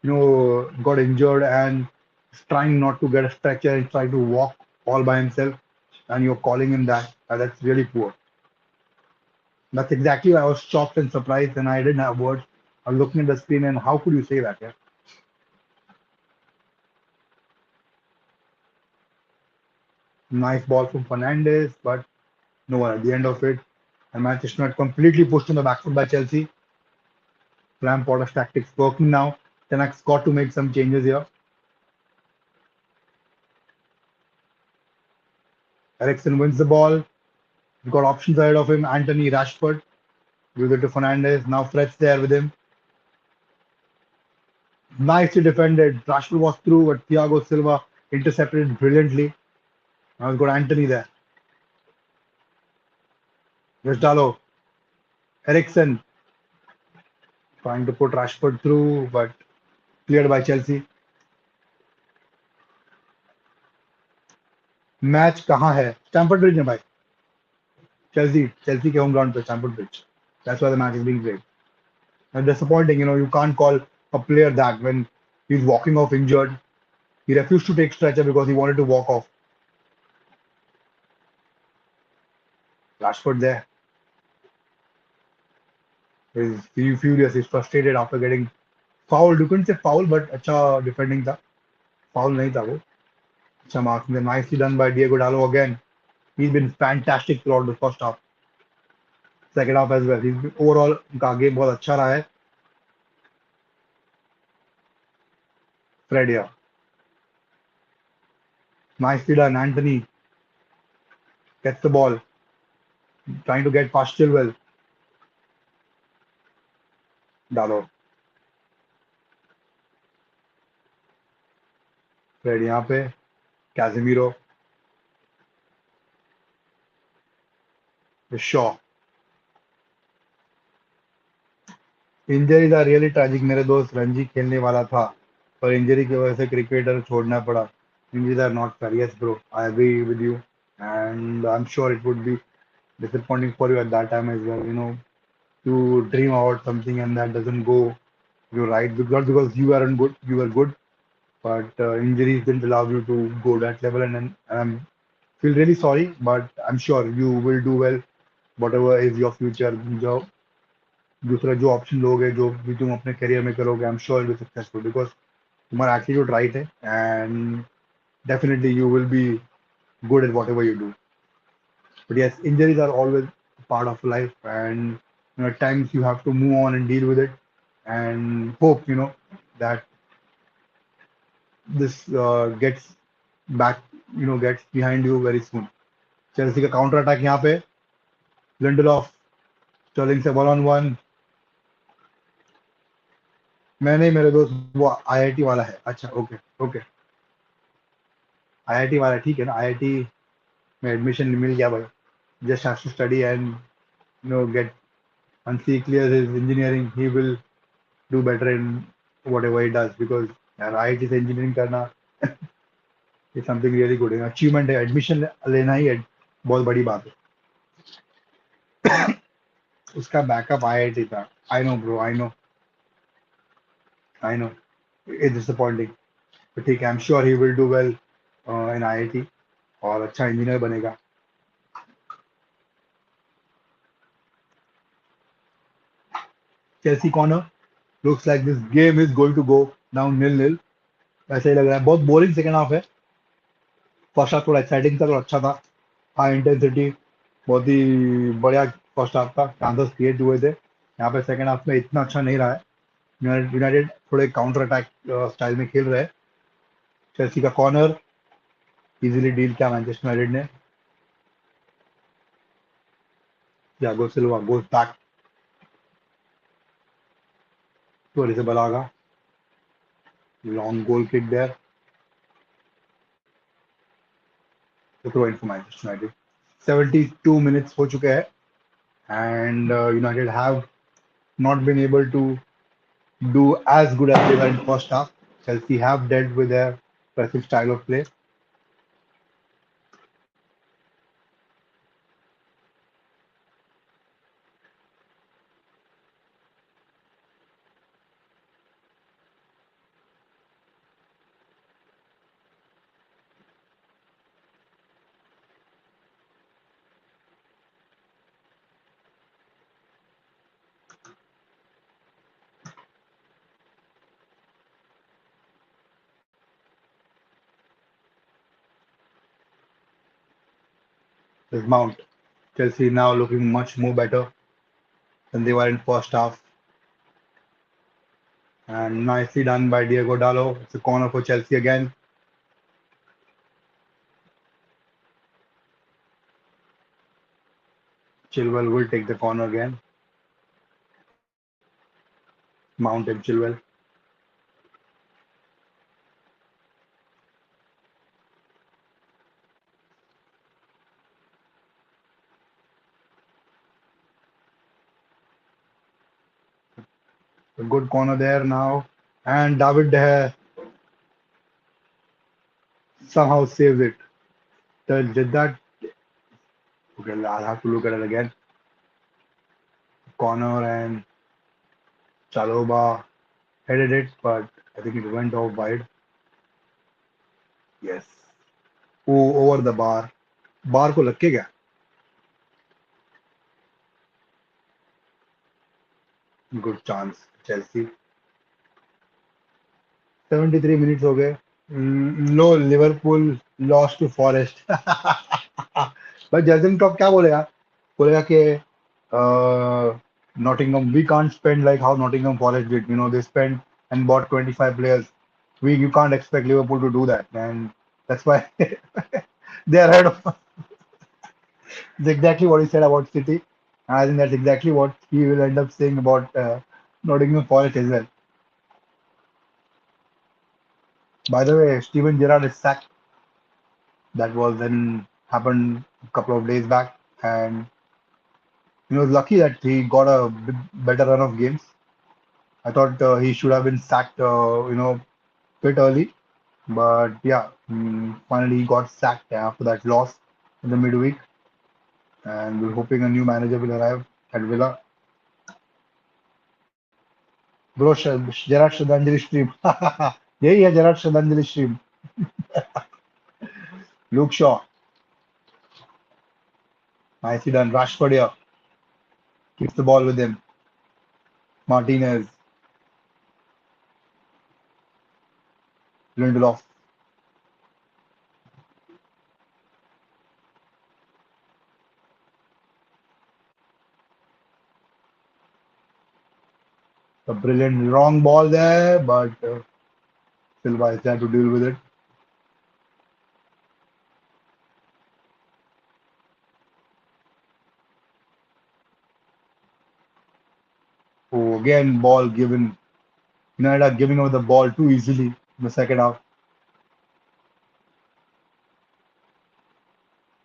got injured and is trying not to get a stretcher and try to walk all by himself, and you're calling him that. That's really poor. That's exactly why I was shocked and surprised, and I didn't have words. I was looking at the screen, and how could you say that? Yeah, nice ball from Fernandez, but no one at the end of it. And Manchester United completely pushed on the back foot by Chelsea. Graham Potter's tactics working now. Tenak's got to make some changes here. Eriksen wins the ball. He's got options ahead of him. Anthony Rashford gives it to Fernandez. Now Fred's there with him. Nicely defended. Rashford was through, but Thiago Silva intercepted it brilliantly. Now he's got Anthony there. Dalo. Eriksen trying to put Rashford through, but cleared by Chelsea. Match कहाँ है? Stamford bridge में भाई. Chelsea के home ground पे Stamford bridge. That's why the match is being played. And disappointing, you can't call a player that when he's walking off injured. He refused to take stretcher because he wanted to walk off. Rashford there. He's furious. He's frustrated after getting fouled. You couldn't say foul, but अच्छा defending था. Foul नहीं था वो. अच्छा marking. Nicely done by Diego Dallo again. He's been fantastic throughout the first half. Second half as well. He's been, overall उनका game बहुत अच्छा रहा है. Fred here. Nicely done. Anthony gets the ball. Trying to get past Chilwell. Dallo. Fred यहाँ पे. Casemiro. Shaw. Injuries are really tragic. मेरे दोस्त रणजी खेलने वाला था पर इंजरी की वजह से क्रिकेटर छोड़ना पड़ा. Injuries are not fair. Yes bro, I agree with you and I'm sure it would be disappointing for you at that time as well. To dream about something and that doesn't go you right because you weren't good, you were good, but injuries didn't allow you to go that level. And I'm feel really sorry, but I'm sure you will do well, whatever is your future. जो दूसरा जो option लोगे जो भी तुम अपने career में करोगे, आई am sure be successful because तुम्हारा एटीट्यूड राइट है and definitely you will be good at whatever you do. But yes, injuries are always part of life, and at times you have to move on and deal with it, and hope that this gets back, gets behind you very soon. Chelsea का counter attack यहाँ पे. Lindelof Stirling से 1-on-1. मैं नहीं मेरे दोस्त, वो IIT वाला है. अच्छा, ओके ओके. आईआईटी वाला ठीक है ना. आईआईटी में एडमिशन मिल गया भाई. Just has to study and get, once he clears his engineering, he will do better in whatever he does because यार IIT से engineering करना is something really good. Achievement है. Admission लेना ही बहुत बड़ी बात है. उसका बैकअप IIT था. I know bro, I know. It's disappointing. but ठीक है, I'm sure he will do well in IIT और अच्छा इंजीनियर बनेगा. Chelsea corner. Looks like this game is going to go down 0-0. ऐसा ही लग रहा है. बहुत बोरिंग सेकंड हाफ है. फर्स्ट हाफ थोड़ा एक्साइटिंग था, थोड़ा अच्छा था. हाई इंटेंसिटी, बहुत ही बढ़िया फर्स्ट हाफ था. चांसेस क्रिएट हुए थे. यहाँ पे सेकंड हाफ में इतना अच्छा नहीं रहा है. यूनाइटेड थोड़े काउंटर अटैक स्टाइल में खेल रहे हैं. चेल्सी का कॉर्नर इजीली डील किया मैनचेस्टर यूनाइटेड ने. Thiago Silva goes back to Arrizabalaga. Long goal kick there. Throw in for Manchester United. 72 minutes हो चुके हैं and United have not been able to do as good as they were in first half. Chelsea have dealt with their pressing style of play. There's Mount. Chelsea now looking much more better than they were in first half. And nicely done by Diego Dallo. It's a corner for Chelsea again. Chilwell will take the corner again. Mount and Chilwell. A good corner there now. And David De Gea somehow saves it. Did that? Okay, I'll have to look at it again. Corner and Chaloba headed it, but I think it went off wide. Yes. Oh, over the bar. बार को लग के गया. Good chance. Chelsea. 73 minutes हो गए. लो Liverpool lost to forest. भाई Jurgen Klopp क्या बोलेगा? बोलेगा कि Nottingham, we can't spend like how Nottingham Forest did. You know, they spent and bought 25 players. You can't expect Liverpool to do that, and that's why they are ahead of. It's exactly what he said about City. And I think that's exactly what he will end up saying about Nottingham Forest as well. By the way, Steven Gerrard is sacked. That was then happened a couple of days back, and he was lucky that he got a better run of games. I thought he should have been sacked, bit early, but yeah, finally he got sacked after that loss in the midweek, and we're hoping a new manager will arrive at Villa. Bro, Gerard Shraddhanjali stream. यही है Gerard Shraddhanjali stream. Luke Shaw, nicely done. Rashford here keeps the ball with him. Martinez, Lindelof. A brilliant wrong ball there, but Silva is there to deal with it. Oh, again, ball given. United are giving away the ball too easily in the second half.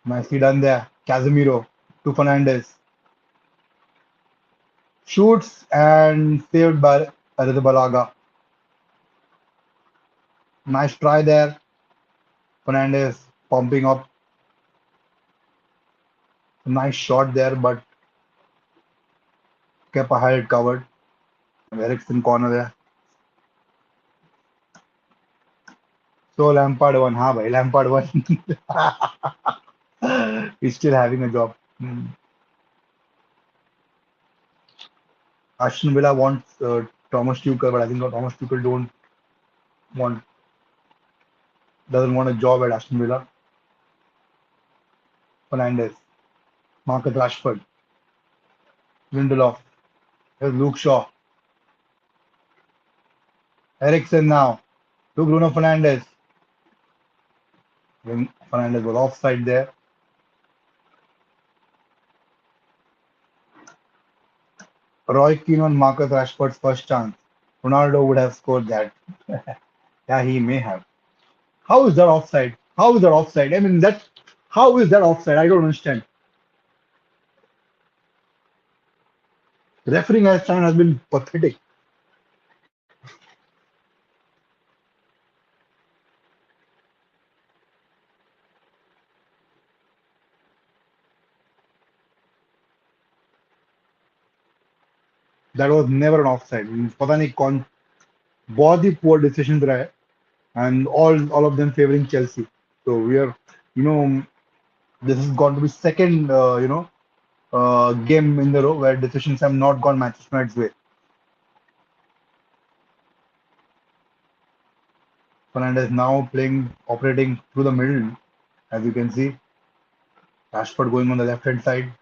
Nicely done there. Casemiro to Fernandes. Shoots and saved by Arrizabalaga. Nice try there. Fernandes pumping up. Nice shot there, but Kepa had it covered. Eriksen corner there. So Lampard won. हाँ भाई Lampard won. He's still having a job. Aston Villa wants Thomas Tuchel, but I think Thomas Tuchel don't want doesn't want a job at Aston Villa. Fernandes, Marcus Rashford, Lindelof, here's Luke Shaw, Eriksen now to Bruno Fernandes. When Fernandes was offside there. Roy Keane on Marcus Rashford's first chance. Ronaldo would have scored that. Yeah, he may have. How is that offside? How is that offside? I mean, that. How is that offside? I don't understand. Refereeing as time has been pathetic. That was never an offside. पता नहीं कौन बहुत ही poor decisions रहा है, and all of them favoring Chelsea. So we are, you know, this is going to be second, game in the row where decisions have not gone Manchester United's way. Fernandes now operating through the middle, as you can see. Rashford going on the left hand side.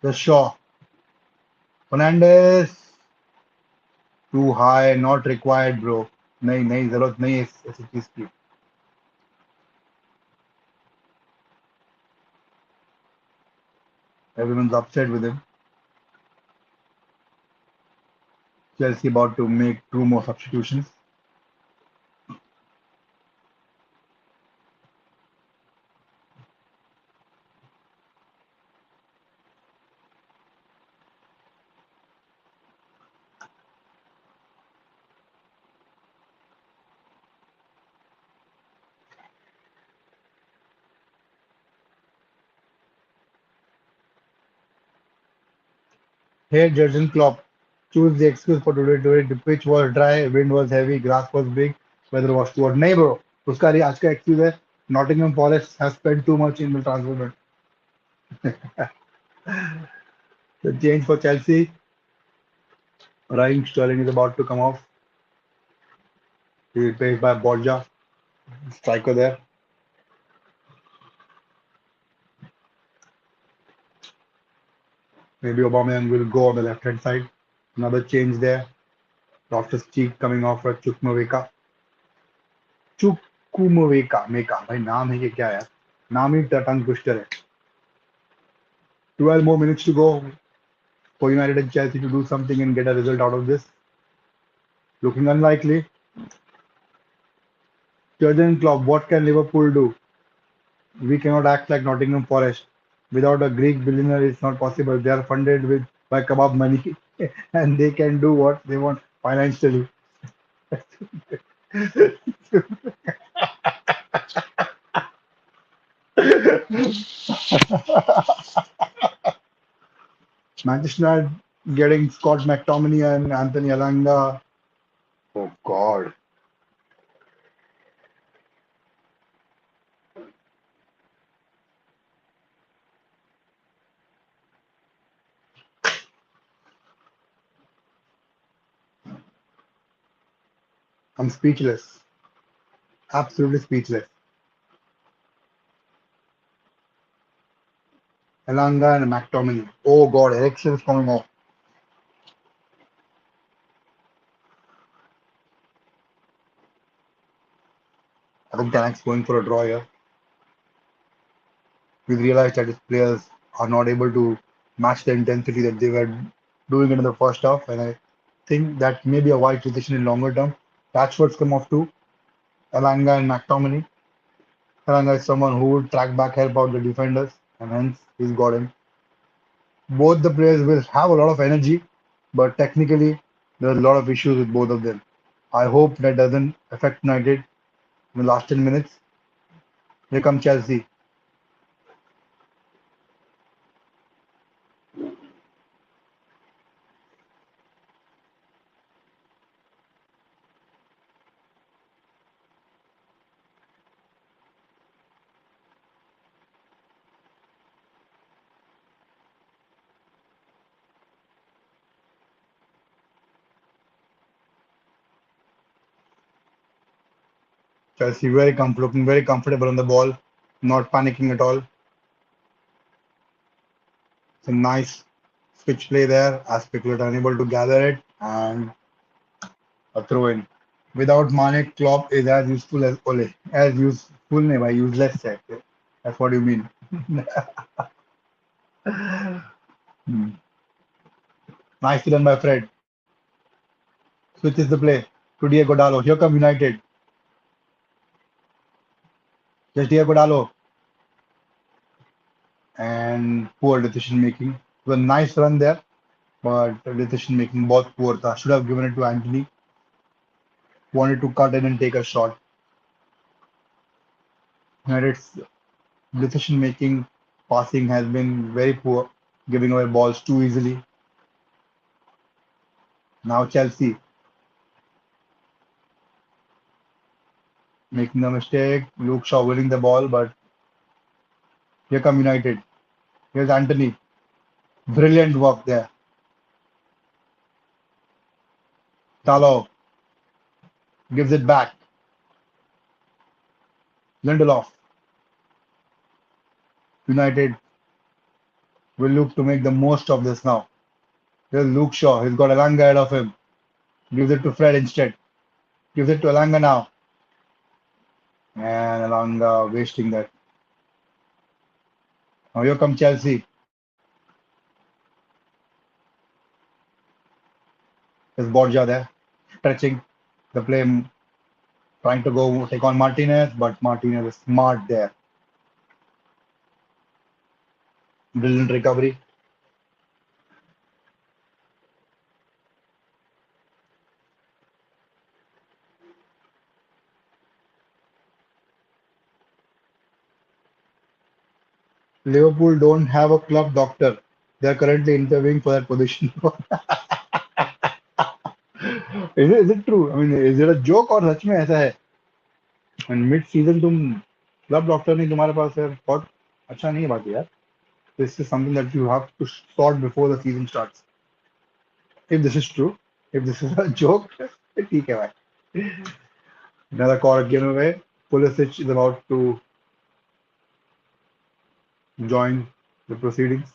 The Shaw. Fernandez. Too high, not required, bro. नहीं नहीं जरूरत नहीं है ऐसी चीज की. Everyone's upset with him. Chelsea about to make two more substitutions. Here, Jurgen Klopp choose the excuse for today. Today the pitch was dry, wind was heavy, grass was big, weather was poor. नहीं bro, उसका आज का excuse है. Nottingham Forest has spent too much in the transfer window. The change for Chelsea. Raheem Sterling is about to come off. He is replaced by Borja, striker there. Maybe Aubameyang will go on the left hand side. Another change there. Loftus Cheek coming off for Chukwuemeka. Chukwuemeka, मेका भाई नाम है कि क्या यार? नाम ही tongue twister है. 12 more minutes to go for United and Chelsea to do something and get a result out of this. Looking unlikely. Jurgen Klopp, what can Liverpool do? We cannot act like Nottingham Forest. Without a Greek billionaire, it's not possible. They are funded with by kebab money, and they can do what they want financially. Manchester United getting Scott McTominay and Anthony Alanga. Oh God, I'm speechless. Absolutely speechless. Alanga and McTominay. Oh God, Ericsson is coming off. I think Tanak's going for a draw here. We realized that his players are not able to match the intensity that they were doing in the first half, and I think that may be a wide position in longer term. Rashford's come off too. Alanga and McTominay. Alanga is someone who would track back, help out the defenders, and hence he's got him. Both the players will have a lot of energy, but technically there's a lot of issues with both of them. I hope that doesn't affect United in the last 10 minutes. Here comes Chelsea. Chelsea looking very comfortable on the ball, not panicking at all. It's a nice switch play there as Pickler unable to gather it and a throw in. Without Mane, Klopp is as useful as Ole. As useful, नहीं भाई, useless है. That's what you mean. Hmm. Nicely done by Fred. Switches the play to Diego Dallo. Here come United. Just Diego Dallo and poor decision making. It was a nice run there, but the decision making both poor था. Should have given it to Anthony. Wanted to cut in and take a shot. United's decision making, passing has been very poor, giving away balls too easily. Now Chelsea making a mistake. Luke Shaw winning the ball, but here come United. Here's Anthony. Brilliant work there. Talo gives it back. Lindelof. United will look to make the most of this now. Here's Luke Shaw. He's got Alanga ahead of him. Gives it to Fred instead. Gives it to Alanga now. And Alanga wasting that. Now here come Chelsea. There's Borja there. Stretching the play, trying to go take on Martinez, but Martinez is smart there. Brilliant recovery. Liverpool don't have a club doctor. They are currently interviewing for that position. Is it true? I mean, is it a joke or सच में ऐसा है? And mid season तुम club doctor नहीं तुम्हारे पास है बहुत अच्छा नहीं है बात यार. This is something that you have to sort before the season starts. If this is true, if this is a joke, ठीक है भाई. Another corner given away. Pulisic is about to join the proceedings.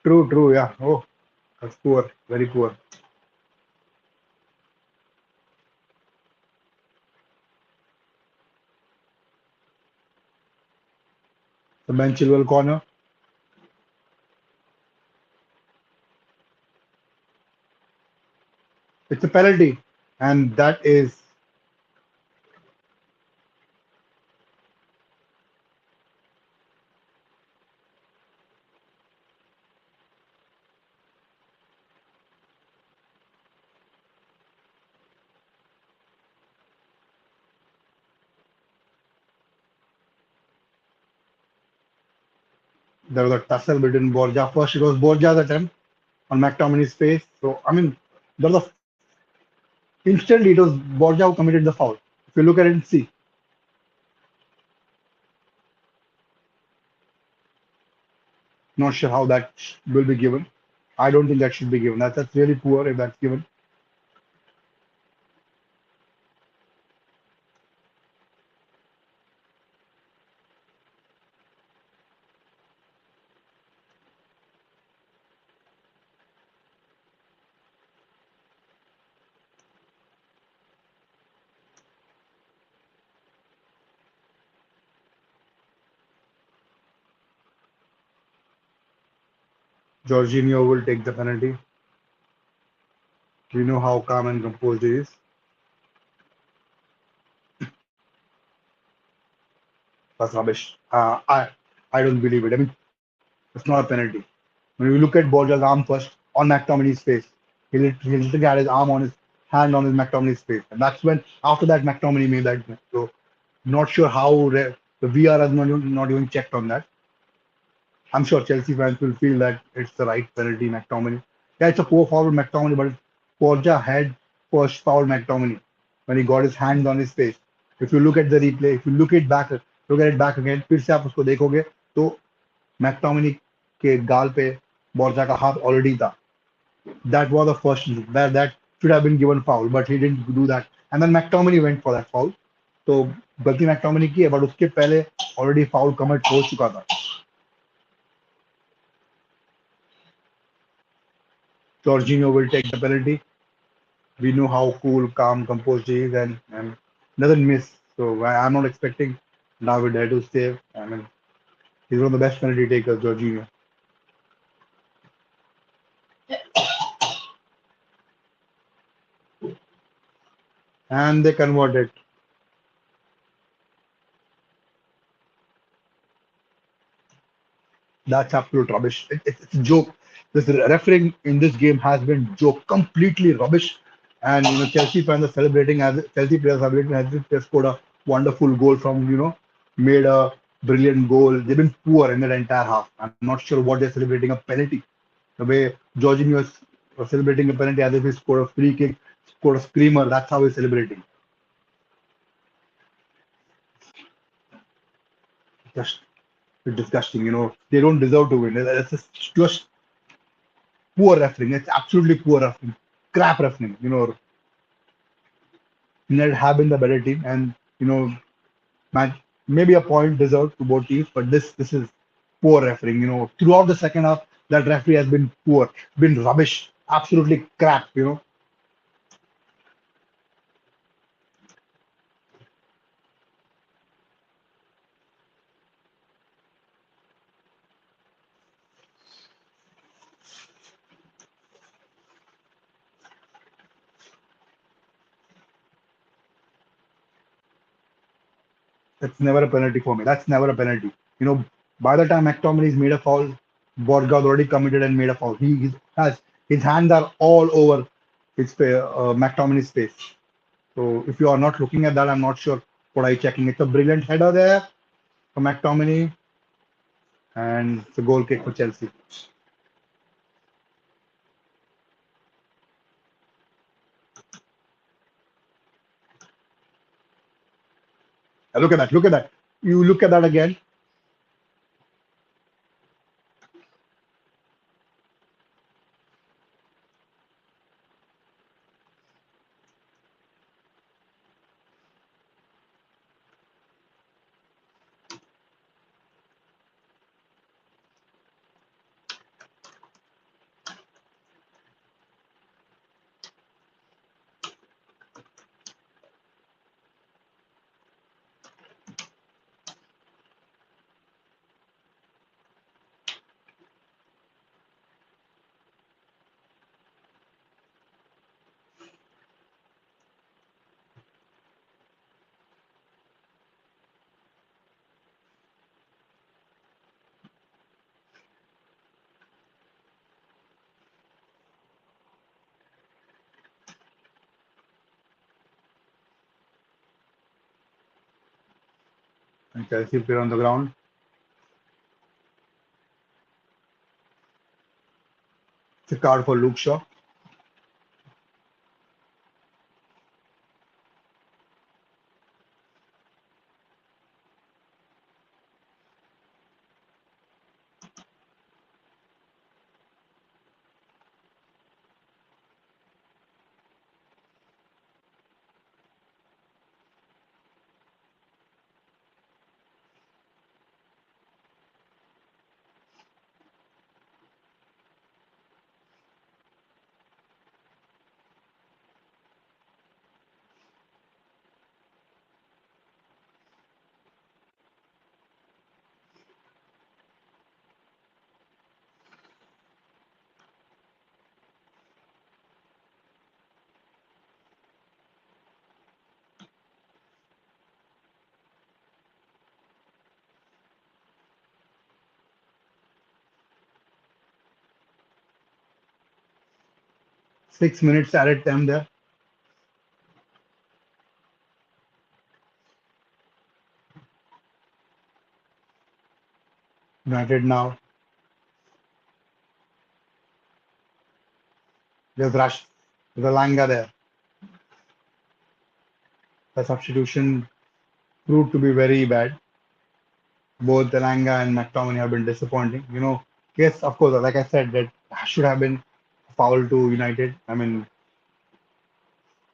True, true, yeah. Oh, that's poor, very poor. The Ben Chilwell corner. It's a penalty, and that is there was a tussle between Borja. First, it was Borja's attempt on McTominay's face. So, I mean, there was a instantly it was Borja who committed the foul. If you look at it and see, not sure how that will be given. I don't think that should be given. That's really poor if that's given. Jorginho will take the penalty. We know how calm and composed he is. That's rubbish. I don't believe it. I mean, it's not a penalty. When you look at Borja's arm first on McTominay's face, he literally had his arm on his hand on his McTominay's face, and that's when after that McTominay made that. So not sure how the VR has not even checked on that. I'm sure Chelsea fans will feel that it's the right penalty, McTominay. Yeah, it's a poor foul with McTominay, but Borja had first foul McTominay when he got his hands on his face. If you look at the replay, if you look at it back again, फिर से आप उसको देखोगे तो McTominay के गाल पे Borja का हाथ ऑलरेडी था. That was the first that should have been given foul, but he didn't do that. And then McTominay went for that foul. तो गलती मैकटोमिनी की है, but उसके पहले ऑलरेडी फाउल कमिट हो चुका था. Jorginho will take the penalty. We know how cool, calm, composed he is, and doesn't miss. So I'm not expecting David there to save. I mean, he's one of the best penalty takers, Jorginho. And they converted. That's absolute rubbish. It's a joke. This refereeing in this game has been joke, completely rubbish. And Chelsea fans are celebrating as Chelsea players are celebrating as if they scored a wonderful goal from made a brilliant goal. They've been poor in their entire half. I'm not sure what they're celebrating a penalty. The way Jorginho was celebrating a penalty as if he scored a free kick, scored a screamer. That's how he's celebrating. Just disgusting. They don't deserve to win. It's just poor refereeing. It's absolutely poor refereeing. Crap refereeing. United have been the better team, and Match maybe a point deserved to both teams, but this is poor refereeing. Throughout the second half, that referee has been poor, been rubbish, absolutely crap. That's never a penalty for me. That's never a penalty. By the time McTominay's made a foul, Borga's already committed and made a foul. Has his hands are all over McTominay's face. So if you are not looking at that, I'm not sure what are you checking. It's a brilliant header there for McTominay, and it's a goal kick for Chelsea. Look at that. Look at that. You look at that again. And Chelsea player on the ground. It's a card for Luke Shaw. 6 minutes added time there. United now. There's Rush. There's a Langa there. The substitution proved to be very bad. Both Elanga and McTominay have been disappointing. Yes, of course, like I said, that should have been a foul to United. I mean,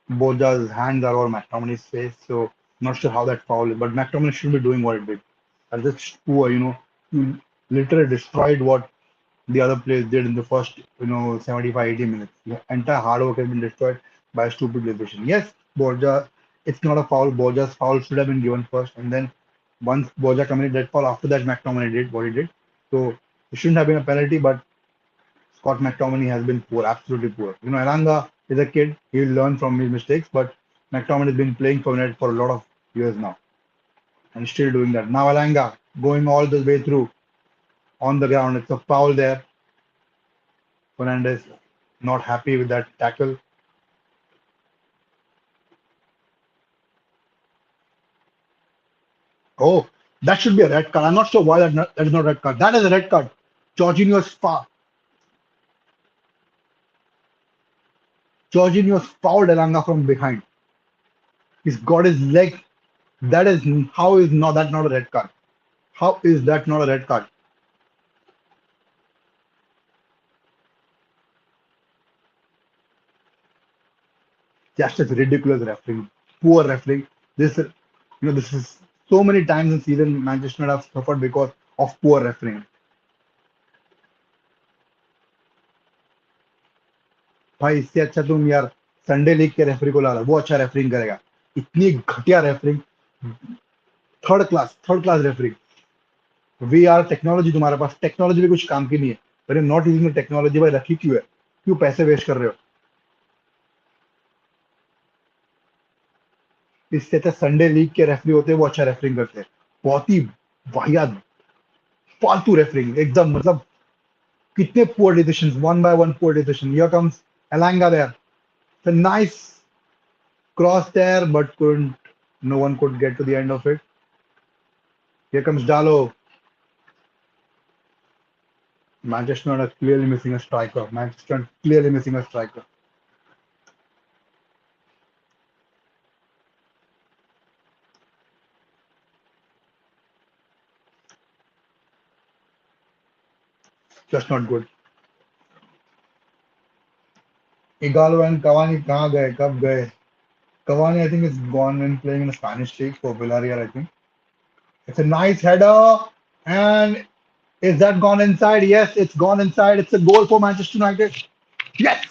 Boja's hands are over McTominay's face, so not sure how that foul is. But McTominay should be doing what it did. That's just poor. You literally destroyed what the other players did in the first, 75, 80 minutes. The entire hard work has been destroyed by a stupid decision. Yes, Borja, it's not a foul. Borja's foul should have been given first, and then once Borja committed that foul, after that McTominay did what he did. So it shouldn't have been a penalty, but Scott McTominay has been poor, absolutely poor. Elanga is a kid; he'll learn from his mistakes, but McTominay has been playing for United for a lot of years now, and still doing that. Now Elanga going all the way through on the ground. It's a foul there. Fernandez not happy with that tackle. Oh, that should be a red card. I'm not sure why that is not a red card. That is a red card. Jorginho's foul. Jorginho's fouled Elanga from behind. He's got his leg. That is how is not that not a red card? How is that not a red card? Just as ridiculous refereeing. Poor refereeing. This is So many times in season Manchester United have suffered because of poor refereeing. भाई इससे अच्छा तुम यार Sunday league के referee को ला लो, वो अच्छा referring करेगा. इतनी घटिया refereeing, third class refereeing. We are technology, तुम्हारे पास टेक्नोलॉजी भी कुछ काम की नहीं है. पर नॉट यूजिंग टेक्नोलॉजी, भाई रखी क्यों है? क्यों पैसे वेस्ट कर रहे हो? इससे अच्छा संडे लीग के रेफरी होते हैं, वो अच्छा रेफरिंग करते हैं. बहुत ही वाहियात, फालतू रेफरिंग एकदम, मतलब कितने poor decisions, one by one poor decision. Here comes Elanga there. The nice cross there, but couldn't. No one could get to the end of it. Here comes Dalo. Manchester United clearly missing a striker. Manchester United clearly missing a striker. Just not good. Igalo and Cavani कहाँ गए? कब गए? Cavani, I think, is gone and playing in the Spanish league for Villarreal, I think. It's a nice header. And is that gone inside? Yes, it's gone inside. It's a goal for Manchester United. Yes!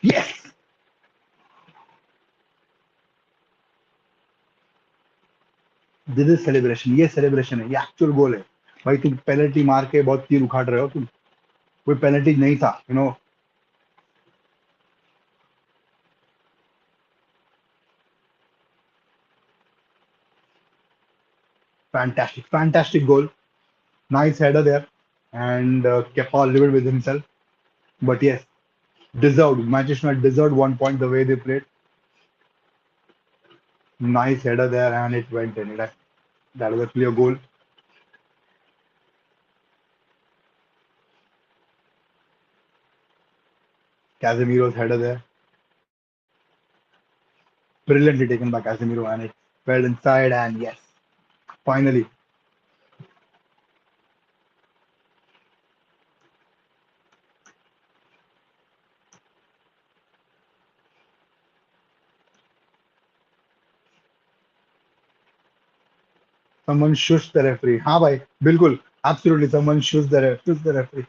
Yes! This is celebration, ये celebration है, ये actual goal है. भाई तुम penalty मार के बहुत तीर उखाड़ रहे हो तुम. कोई पेनल्टी नहीं था, fantastic fantastic goal. Nice header there. And Kepa lived with himself. But yes, deserved. Manchester United deserved 1 point the way they played. Nice header there, and it went in. That was a clear goal. Casemiro's header there. Brilliantly taken by Casemiro, and it fell inside. And yes, finally, someone shushed the referee. हाँ भाई, बिल्कुल, absolutely, someone shushed the referee.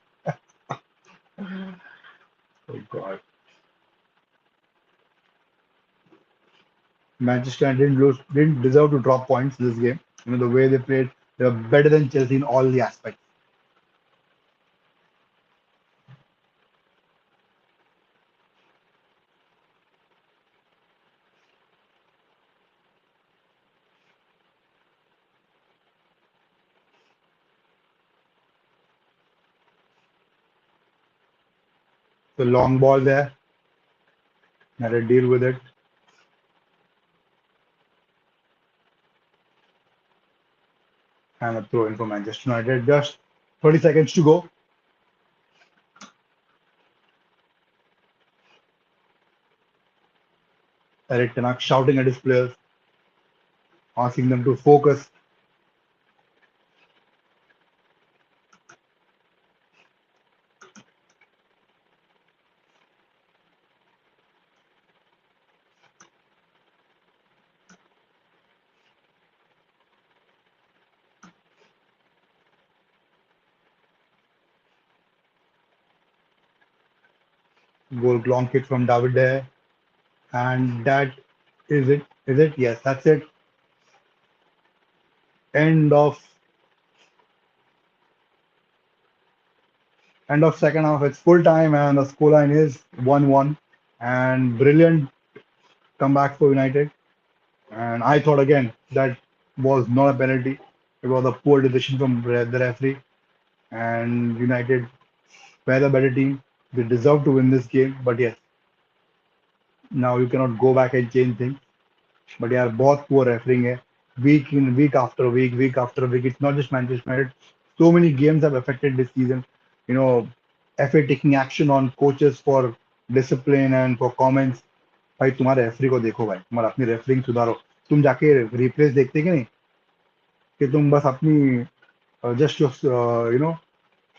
Oh God. Manchester United didn't deserve to drop points this game. The way they played, they were better than Chelsea in all the aspects. The long ball there, had to deal with it, and a throw in for Manchester United. Just 30 seconds to go. Eric Ten Hag shouting at his players, asking them to focus. Goal, long kick from David there, and that is it. Is it? Yes, that's it. End of second half. It's full time, and the scoreline is 1-1. And brilliant comeback for United. And I thought again that was not a penalty. It was a poor decision from the referee. And United were the better team. They deserve to win this game. But yes, now you cannot go back and change things. But yeah, बहुत poor refereeing है. Week in, week after week, week after week. It's not just Manchester United. So many games have affected this season. You know, FA taking action on coaches for discipline and for comments. भाई तुम्हारे referee को देखो भाई, तुम्हारा अपनी referring सुधारो. तुम जाके रिप्लेस देखते कि नहीं, कि तुम बस अपनी just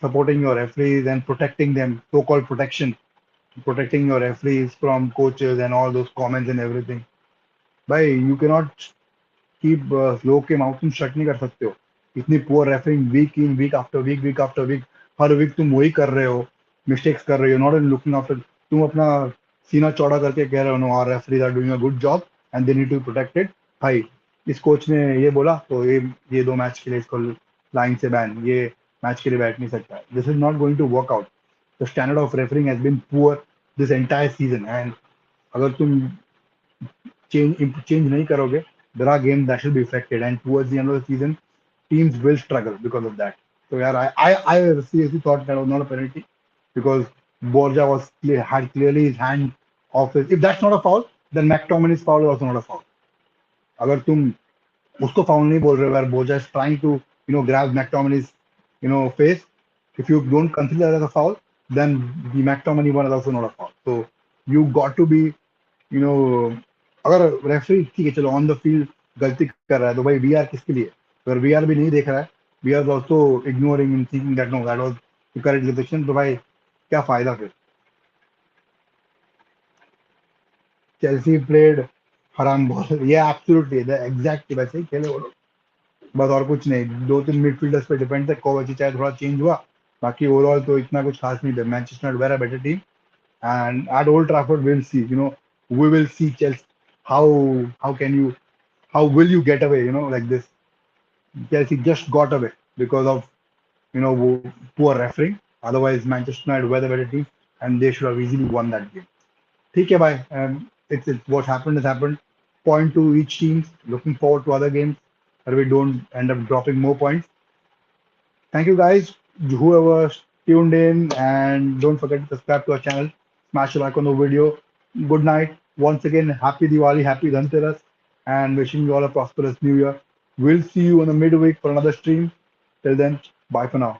supporting your referees and protecting them, so called protection. protecting your referees from coaches and all those comments and everything. भाई you cannot keep लोग के माउथ तुम शट नहीं कर सकते हो. इतनी पुअर रेफरिंग वीक इन वीक आफ्टर वीक हर week तुम वही कर रहे हो, मिस्टेक्स कर रहे हो, नॉट इन लुकिंग आफ्टर. तुम अपना सीना चौड़ा करके कह रहे हो no our referees are doing a good job and they need to protected. भाई इस कोच ने ये बोला तो ये 2 मैच के लिए इसको लाइन से बैन, ये मैच के लिए बैठ नहीं सकता. This is not going to work out. The standard of refereeing has been poor this entire season and अगर तुम change नहीं करोगे, there are games that will be affected, and towards the end of the season, teams will struggle because of that. So yeah, I seriously thought that was not a penalty because Borja had clearly his hand off his. If that's not a foul, then McTominay's foul is also not a foul. अगर तुम उसको foul नहीं बोल रहे हो, where Borja is trying to grab McTominay's face, if you don't consider that as a foul, then the McTominay one is also not a foul. So you got to be you know अगर referee ठीक है चलो on the field गलती कर रहा है तो भाई वीआर किसके लिए. अगर वीआर भी नहीं देख रहा है, we are also ignoring in thinking that no that was the correct decision, तो भाई क्या फायदा फिर. चेल्सी प्लेड हराम बॉल, ये एब्सोल्युटली द एग्जैक्ट वैसे ही खेले वो लोग, बस और कुछ नहीं. 2-3 मिडफील्डर्स पे डिपेंड था, कोवाचिच चाहे थोड़ा चेंज हुआ, बाकी ओवरऑल तो इतना कुछ खास नहीं था. Manchester were a better team and at Old Trafford we'll see, we will see Chelsea how can you how will you get away, like this. Chelsea just got away because of poor refereeing. Otherwise, Manchester United were the better team, and they should have easily won that game. ठीक है भाई, it's what happened has happened. Point to each team. Looking forward to other games where we don't end up dropping more points. Thank you guys, whoever tuned in, and don't forget to subscribe to our channel. Smash the like on the video. Good night. Once again, happy Diwali, happy Dhanteras, and wishing you all a prosperous new year. We'll see you on the midweek for another stream. Till then, bye for now.